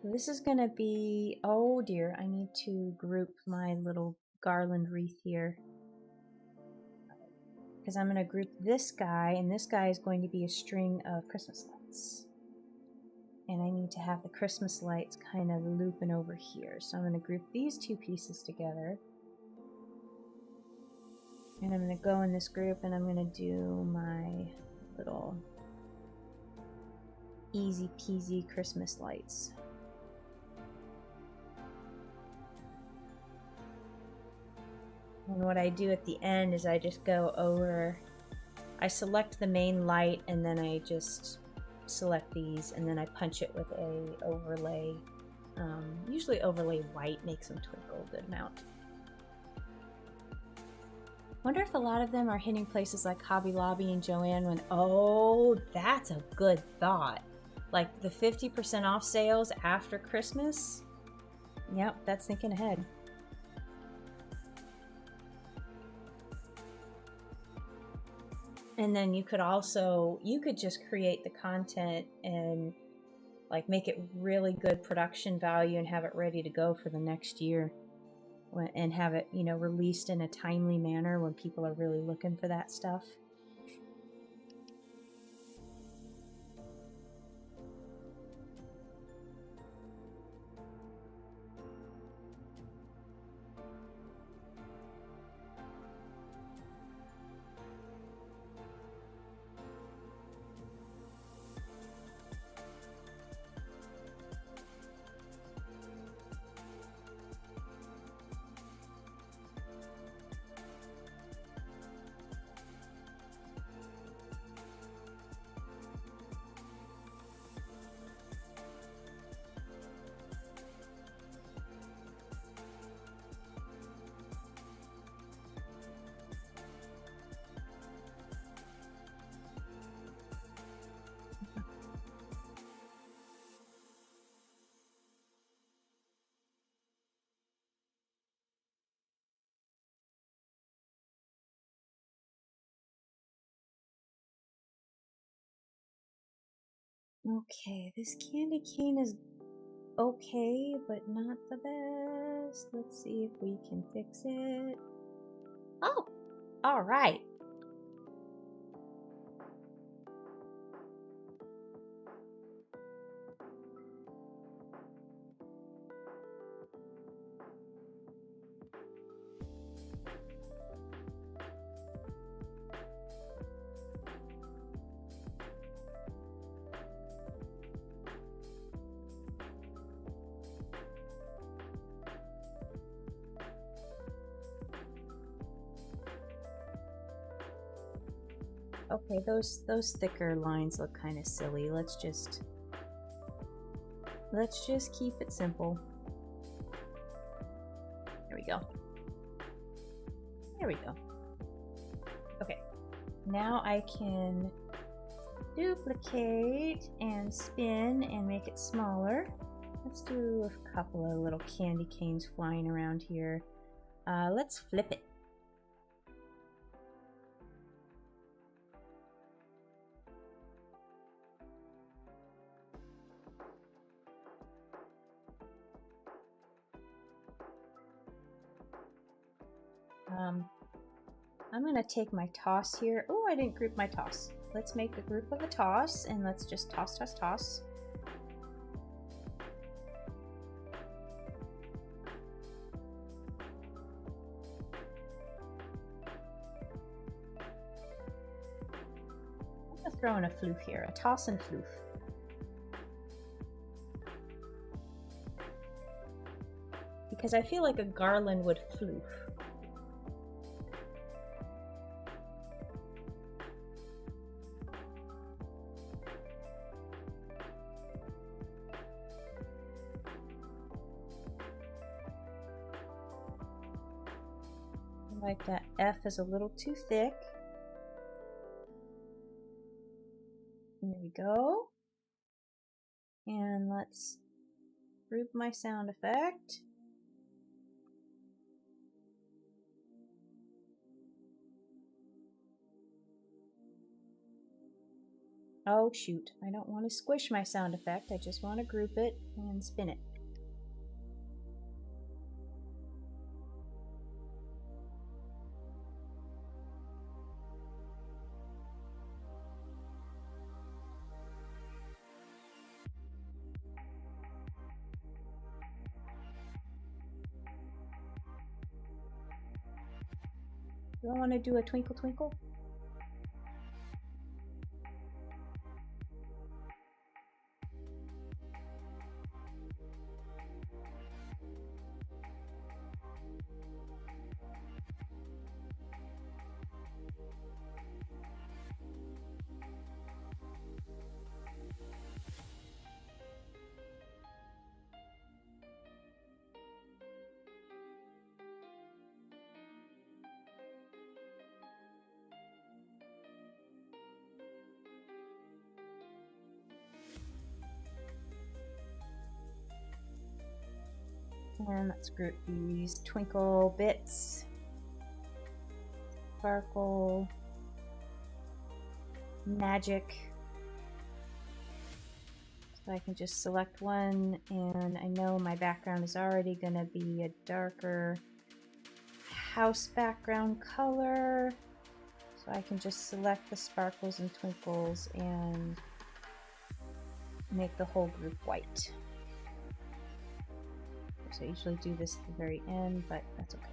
This is gonna be, oh dear, I need to group my little garland wreath here. Because I'm gonna group this guy, and this guy is going to be a string of Christmas lights. And I need to have the Christmas lights kind of looping over here. So I'm gonna group these two pieces together. And I'm gonna go in this group and I'm gonna do my little easy peasy Christmas lights. And what I do at the end is I just go over, I select the main light, and then I just select these, and then I punch it with a overlay. Usually overlay white makes them twinkle a good amount. Wonder if a lot of them are hitting places like Hobby Lobby and Joann when, oh, that's a good thought. Like the 50% off sales after Christmas. Yep, that's thinking ahead. And then you could just create the content and like make it really good production value and have it ready to go for the next year, and have it, you know, released in a timely manner when people are really looking for that stuff. Okay, this candy cane is okay, but not the best. Let's see if we can fix it. Oh, all right. Okay, those thicker lines look kind of silly. Let's just keep it simple. There we go. There we go. Okay, now I can duplicate and spin and make it smaller. Let's do a couple of little candy canes flying around here. Let's flip it. I'm gonna take my toss here. Oh, I didn't group my toss. Let's make a group of a toss and let's just toss, toss, toss. I'm gonna throw in a floof here, a toss and floof. Because I feel like a garland would floof. Like that F is a little too thick. There we go. And let's group my sound effect. Oh shoot, I don't want to squish my sound effect. I just want to group it and spin it. Do I want to do a twinkle twinkle? And let's group these twinkle bits. Sparkle. Magic. So I can just select one, and I know my background is already going to be a darker house background color. So I can just select the sparkles and twinkles and make the whole group white. So I usually do this at the very end, but that's okay.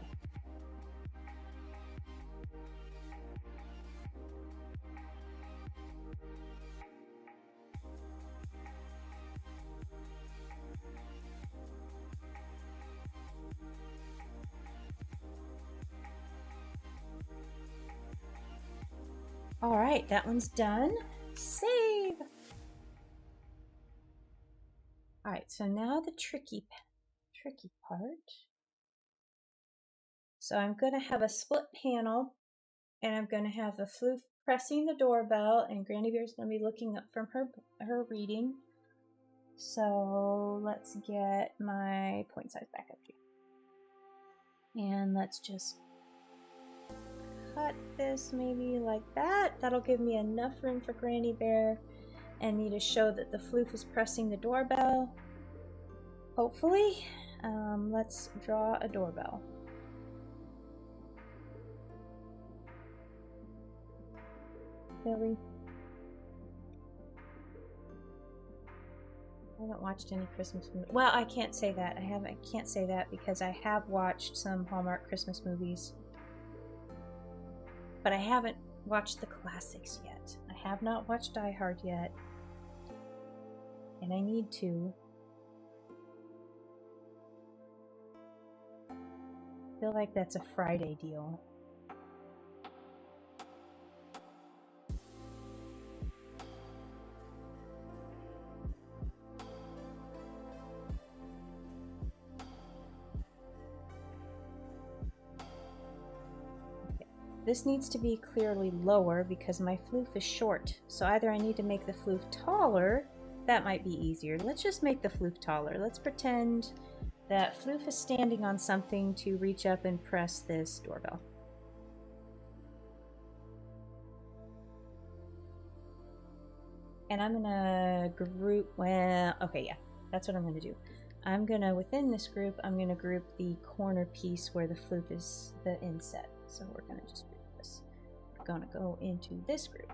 All right, that one's done. Save. All right, so now the tricky part. So I'm going to have a split panel, and I'm going to have the floof pressing the doorbell, and Granny Bear's going to be looking up from her reading. So let's get my point size back up here. And let's just cut this maybe like that. That'll give me enough room for Granny Bear and me to show that the floof is pressing the doorbell. Hopefully. Let's draw a doorbell. Really? I haven't watched any Christmas movies. Well, I can't say that. I can't say that because I have watched some Hallmark Christmas movies. But I haven't watched the classics yet. I have not watched Die Hard yet. And I need to. I feel like that's a Friday deal. This needs to be clearly lower because my floof is short. So either I need to make the floof taller, that might be easier. Let's just make the floof taller. Let's pretend that floof is standing on something to reach up and press this doorbell. And I'm gonna group, well, okay, yeah, that's what I'm gonna do. I'm gonna, within this group, I'm gonna group the corner piece where the floof is the inset. So we're gonna just group this. We're gonna go into this group.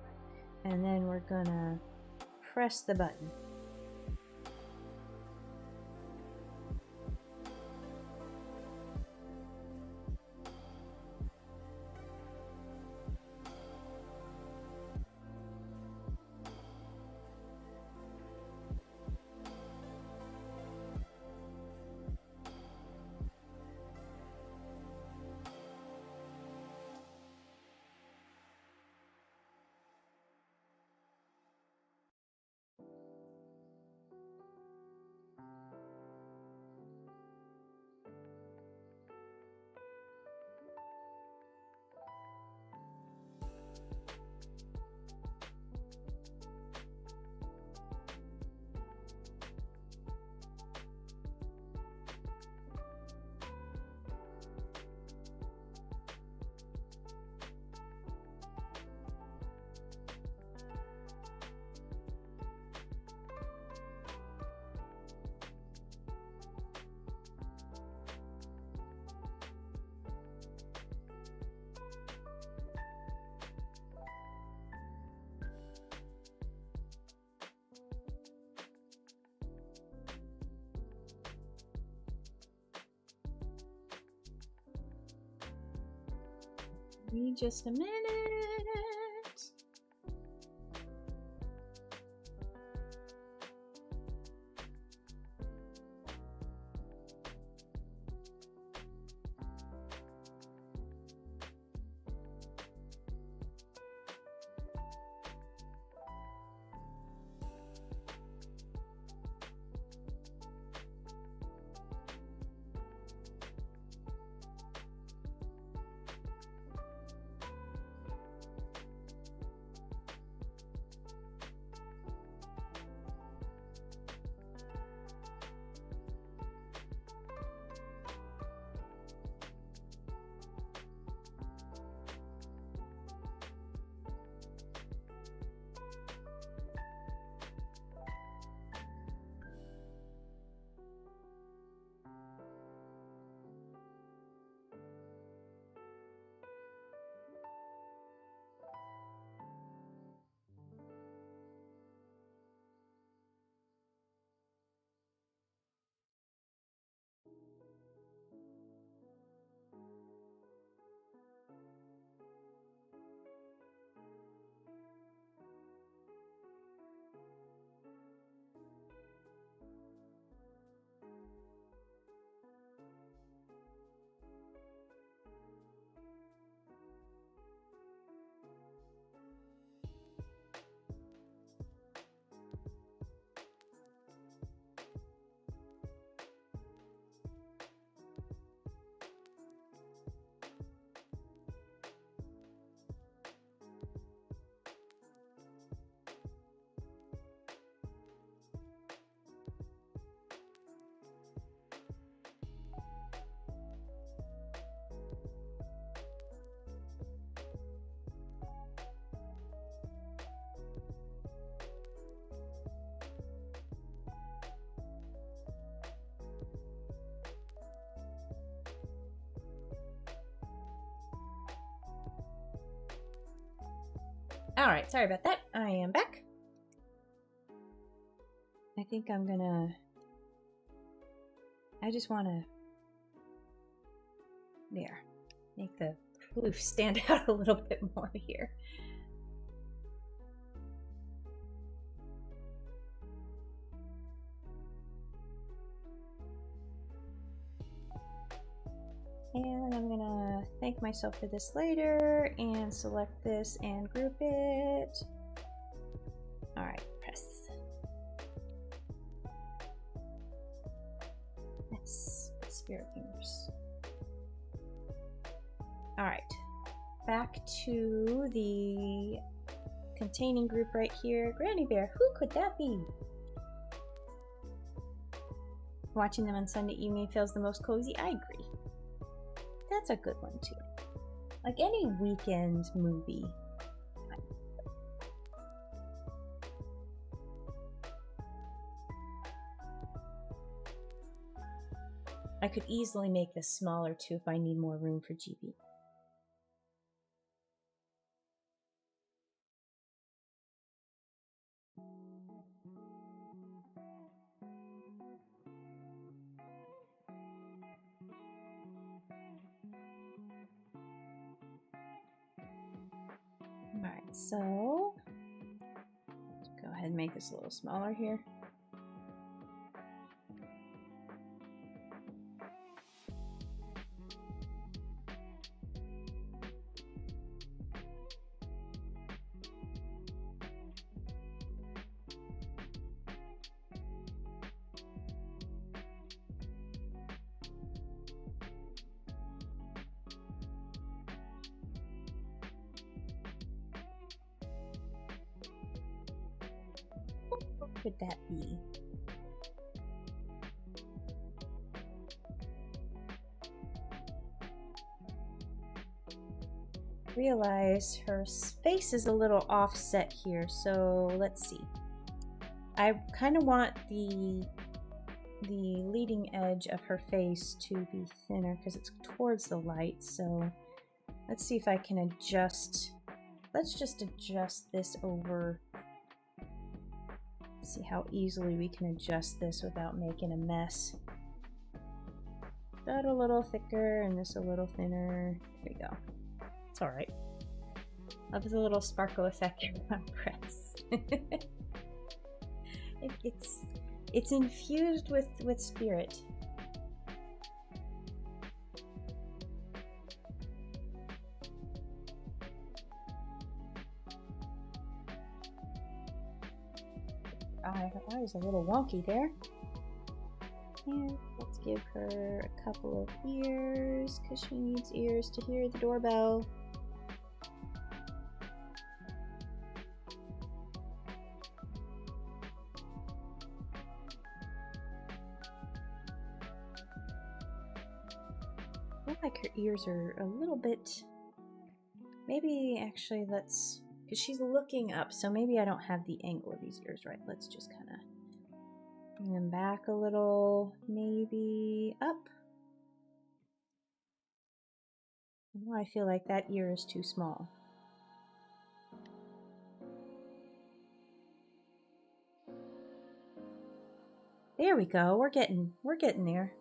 And then we're gonna press the button. Need just a minute. Alright, sorry about that. I am back. I think I'm gonna... I just wanna... There. Make the floof stand out a little bit more here. And I'm gonna thank myself for this later and select this and group it. Alright, press. Yes, spirit fingers. Alright. back to the containing group right here. Granny Bear, who could that be? Watching them on Sunday evening feels the most cozy. I agree. That's a good one too. Like any weekend movie. I could easily make this smaller too if I need more room for GB. Alright, so let's go ahead and make this a little smaller here. What could that be? Realize her face is a little offset here, so let's see. I kind of want the leading edge of her face to be thinner because it's towards the light, so let's see if I can adjust. Let's just adjust this over. See how easily we can adjust this without making a mess. That a little thicker and this a little thinner. There we go. It's alright. Love the little sparkle effect on press. It's infused with spirit. Her eye's a little wonky there. And let's give her a couple of ears, because she needs ears to hear the doorbell. I feel like her ears are a little bit... Maybe actually let's... Because she's looking up, so maybe I don't have the angle of these ears right. Let's just kind of bring them back a little, maybe up. Now I feel like that ear is too small. There we go. We're getting there.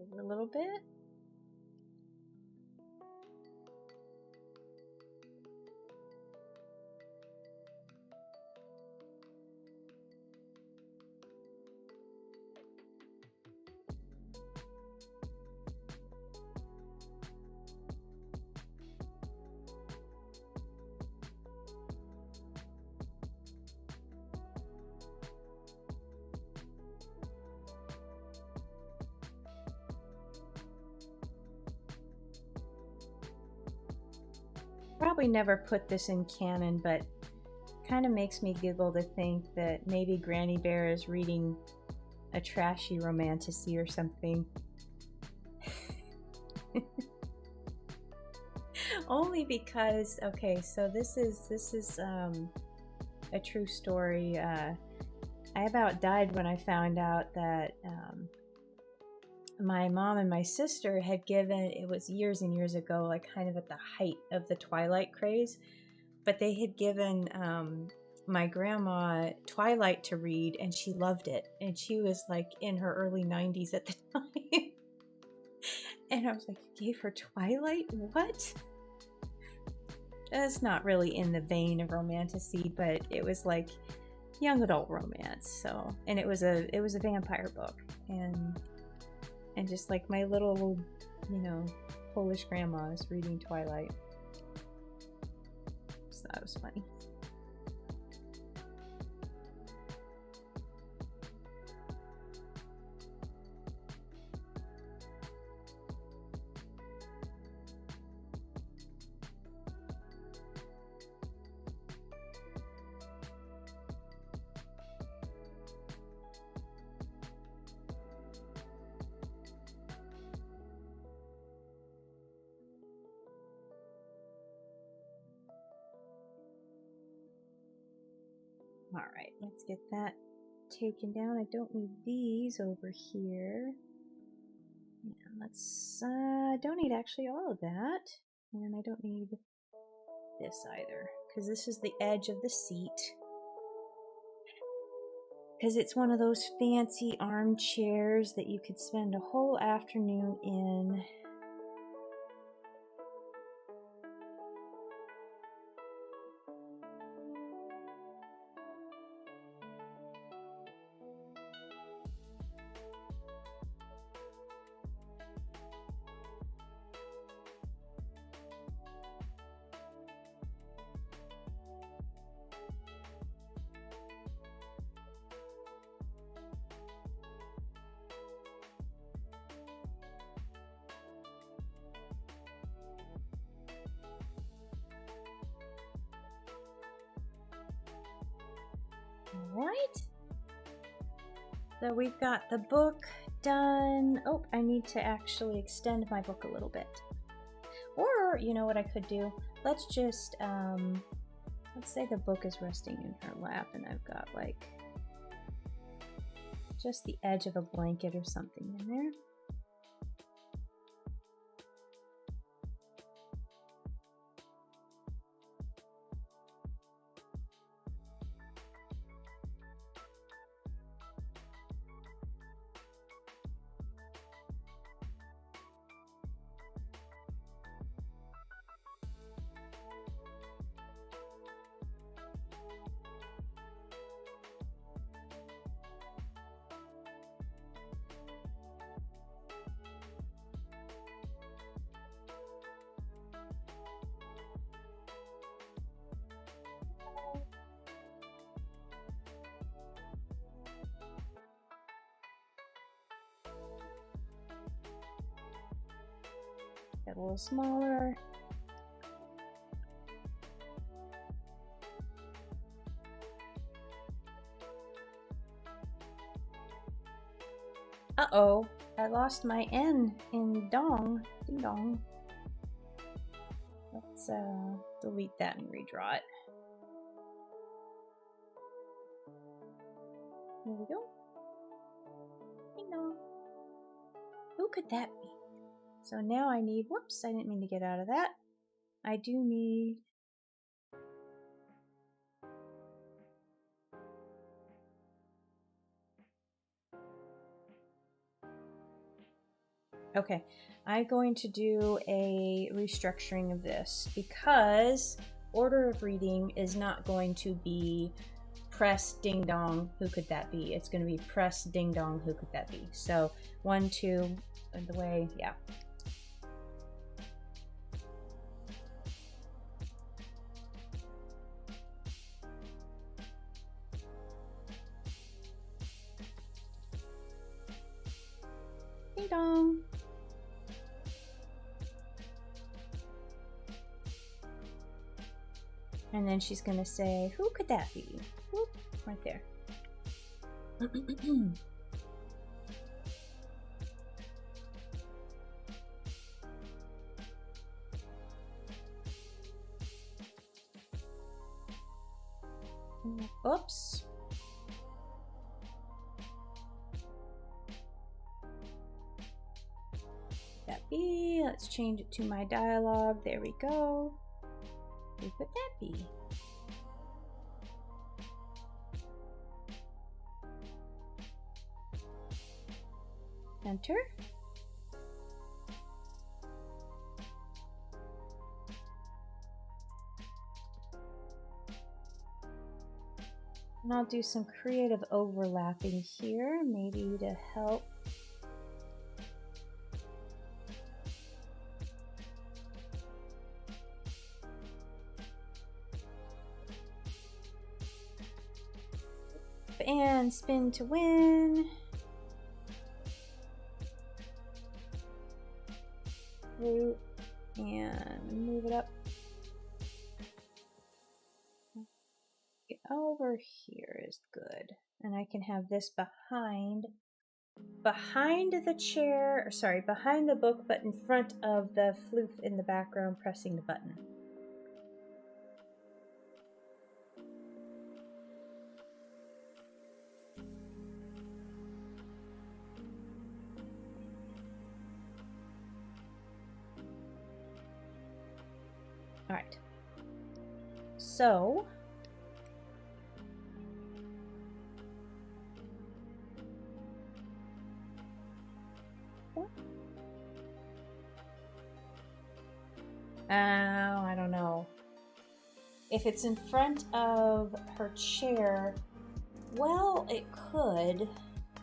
over a little bit. Probably never put this in canon, but kind of makes me giggle to think that maybe Granny Bear is reading a trashy romantasy or something. Only because, okay, so this is a true story. I about died when I found out that my mom and my sister had given, it was years and years ago, like kind of at the height of the Twilight craze, but they had given my grandma Twilight to read, and she loved it, and she was like in her early 90s at the time. And I was like, you gave her Twilight? What? That's not really in the vein of romantasy, but it was like young adult romance. So, and it was a vampire book, and just like my little, you know, Polish grandma is reading Twilight. So that was funny. Alright, let's get that taken down. I don't need these over here. And let's, don't need actually all of that. And I don't need this either, because this is the edge of the seat. Because it's one of those fancy armchairs that you could spend a whole afternoon in. Alright. So we've got the book done. Oh, I need to actually extend my book a little bit. Or, you know what I could do? Let's just, let's say the book is resting in her lap and I've got like just the edge of a blanket or something in there. Get a little smaller. Uh-oh, I lost my N in dong. Ding dong. Let's delete that and redraw it. There we go. Ding dong. Who could that be? So now I need, whoops, I didn't mean to get out of that. I do need Okay, I'm going to do a restructuring of this because order of reading is not going to be press ding dong, who could that be? It's going to be press ding dong, who could that be? So 1, 2, and the way, yeah. Ding dong. And then she's going to say, who could that be? Whoop, right there. Oops. That be. Let's change it to my dialogue. There we go. Who could that be? Enter. And I'll do some creative overlapping here, maybe to help. And spin to win. Root and move it up. Over here is good. And I can have this behind the chair, or sorry, behind the book, but in front of the floof in the background pressing the button. All right. So I don't know. If it's in front of her chair, well, it could.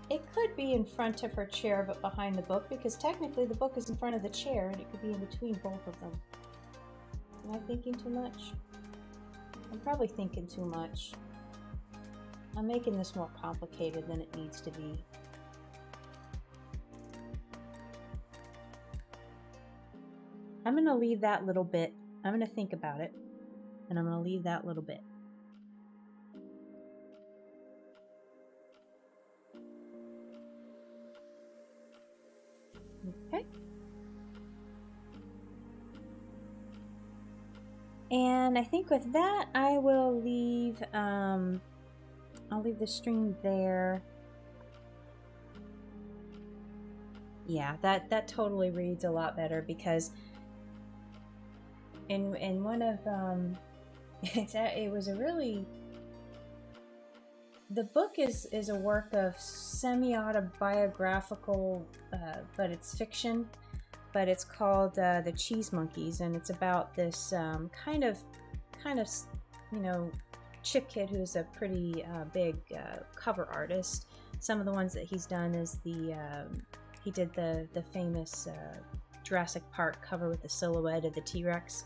It could be in front of her chair, but behind the book, because technically the book is in front of the chair, and it could be in between both of them. Am I thinking too much? I'm probably thinking too much. I'm making this more complicated than it needs to be. I'm going to leave that little bit. I'm going to think about it, and I'm going to leave that little bit. Okay. And I think with that, I will leave, I'll leave the stream there. Yeah, that totally reads a lot better, because in one of it was a really, the book is a work of semi-autobiographical, but it's fiction, but it's called The Cheese Monkeys, and it's about this kind of you know, chip kid who's a pretty big cover artist. Some of the ones that he's done is he did the famous Jurassic Park cover with the silhouette of the T-Rex.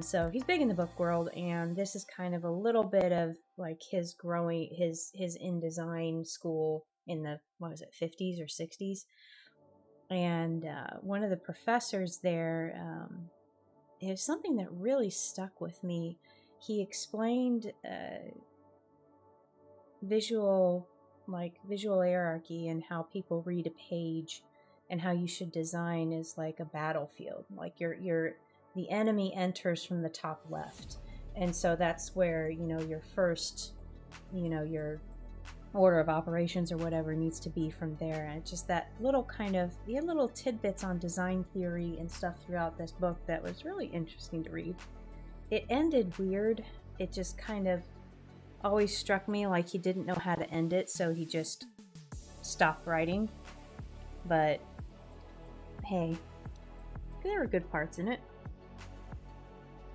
So he's big in the book world, and this is kind of a little bit of like his growing, his InDesign school in the, what was it, 50s or 60s. And one of the professors there, it was something that really stuck with me. He explained visual hierarchy, and how people read a page, and how you should design is like a battlefield. Like the enemy enters from the top left, and so that's where, you know, your first, you know, your order of operations or whatever needs to be from there. And just that little kind of, the little tidbits on design theory and stuff throughout this book that was really interesting to read. It ended weird. It just kind of always struck me like he didn't know how to end it, so he just stopped writing. But hey, there are good parts in it.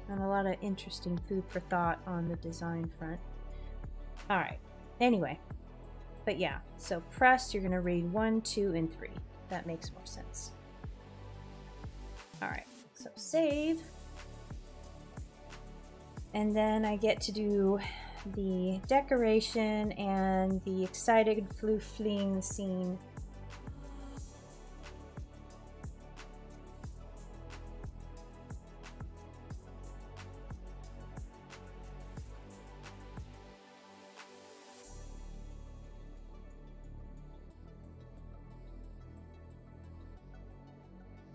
And a lot of interesting food for thought on the design front. All right. Anyway, but yeah, so pressed, you're going to read 1, 2, and 3. That makes more sense. All right, so save. And then I get to do the decoration and the excited floof fleeing scene.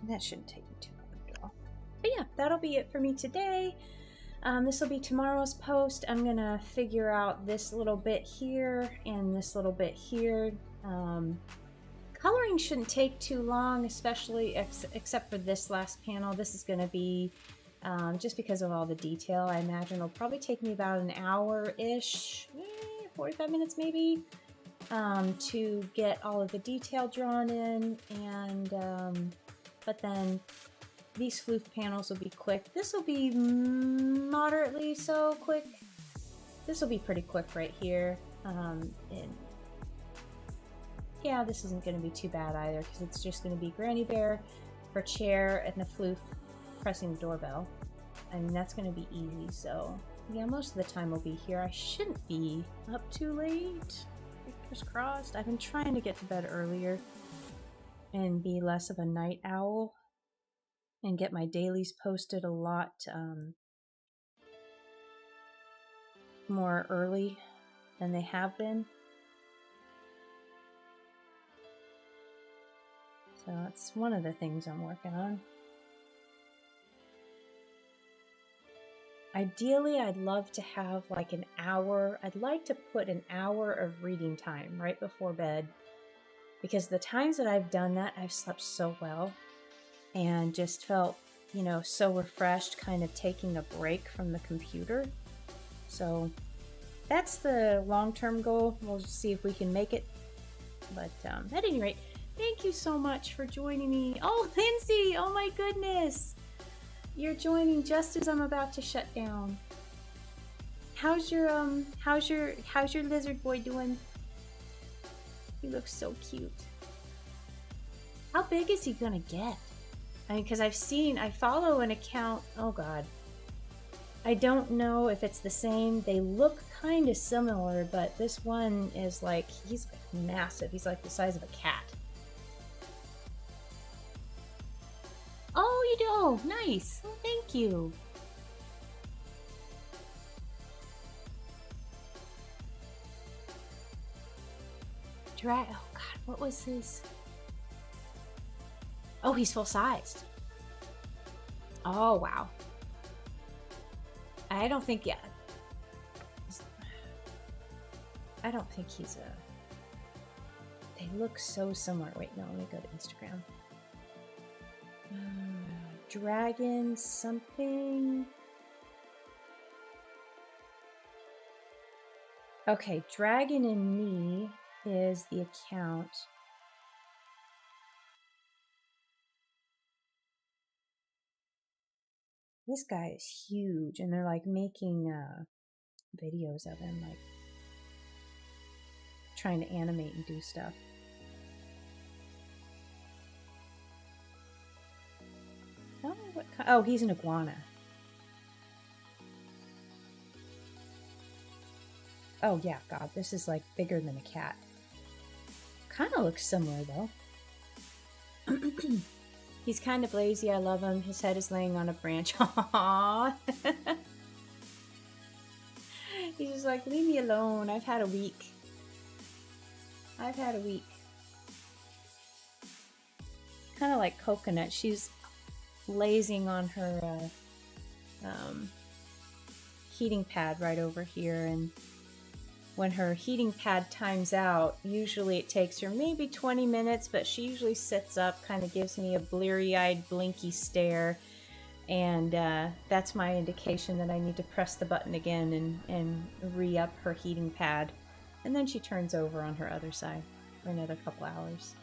That shouldn't take me too long at all. But yeah, that'll be it for me today. This will be tomorrow's post. I'm gonna figure out this little bit here and this little bit here. Coloring shouldn't take too long, especially except for this last panel. This is gonna be just because of all the detail. I imagine it'll probably take me about an hour-ish, 45 minutes maybe, to get all of the detail drawn in, and but then these floof panels will be quick. This will be moderately so quick. This will be pretty quick right here. And yeah, this isn't going to be too bad either, because it's just going to be Granny Bear, her chair, and the floof pressing the doorbell. And that's going to be easy. So yeah, most of the time we'll be here. I shouldn't be up too late. Fingers crossed. I've been trying to get to bed earlier and be less of a night owl and get my dailies posted a lot more early than they have been. So that's one of the things I'm working on. Ideally, I'd love to have like an hour. I'd like to put an hour of reading time right before bed, because the times that I've done that, I've slept so well and just felt, you know, so refreshed, kind of taking a break from the computer. So that's the long-term goal. We'll just see if we can make it. But at any rate, thank you so much for joining me. Oh, Lindsay, oh my goodness. You're joining just as I'm about to shut down. How's your lizard boy doing? He looks so cute. How big is he gonna get? I mean, because I follow an account, oh god. I don't know if it's the same. They look kind of similar, but this one is like, he's massive. He's like the size of a cat. Oh, you do? Oh, nice. Oh, thank you. Oh god, what was his? Oh, he's full-sized. Oh, wow. I don't think, yeah. I don't think he's a... They look so similar. Wait, no, let me go to Instagram. Dragon something. Okay, Dragon and Me is the account. This guy is huge, and they're like making videos of him, like trying to animate and do stuff. Oh, what kind? Oh, he's an iguana. Oh yeah, god, this is like bigger than a cat. Kind of looks similar though. He's kind of lazy. I love him. His head is laying on a branch. Aww. He's just like, leave me alone. I've had a week. I've had a week. Kind of like Coconut. She's lazing on her heating pad right over here, and when her heating pad times out, usually it takes her maybe 20 minutes, but she usually sits up, kind of gives me a bleary-eyed, blinky stare, and that's my indication that I need to press the button again and re-up her heating pad. And then she turns over on her other side for another couple hours.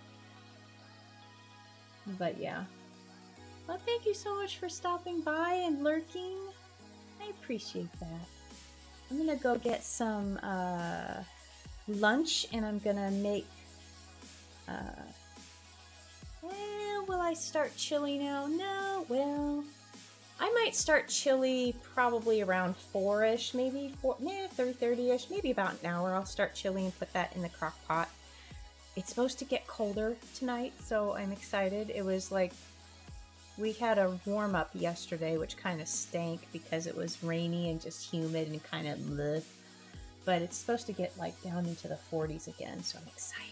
But yeah. Well, thank you so much for stopping by and lurking. I appreciate that. I'm gonna go get some lunch, and I'm gonna make will I start chili now? No, well, I might start chili probably around 4-ish, maybe 3:30-ish, maybe about an hour. I'll start chili and put that in the crock pot. It's supposed to get colder tonight, so I'm excited. It was like, we had a warm up yesterday, which kind of stank because it was rainy and just humid and kind of bleh. But it's supposed to get like down into the 40s again, so I'm excited.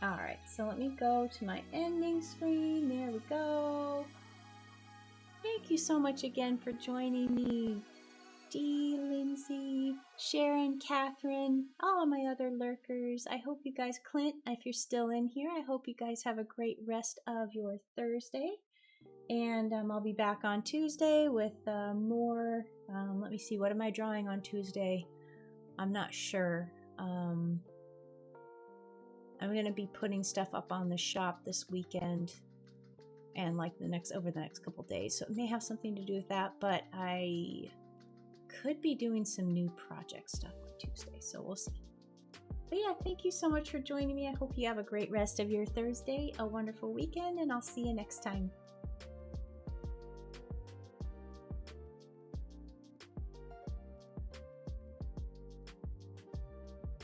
Alright, so let me go to my ending screen. There we go. Thank you so much again for joining me. Dee, Lindsay, Sharon, Catherine, all of my other lurkers. I hope you guys, Clint, if you're still in here, I hope you guys have a great rest of your Thursday. And I'll be back on Tuesday with more. Let me see, what am I drawing on Tuesday? I'm not sure. I'm going to be putting stuff up on the shop this weekend and like over the next couple days. So it may have something to do with that, but I could be doing some new project stuff on Tuesday, so we'll see. But yeah, thank you so much for joining me. I hope you have a great rest of your Thursday, a wonderful weekend, and I'll see you next time.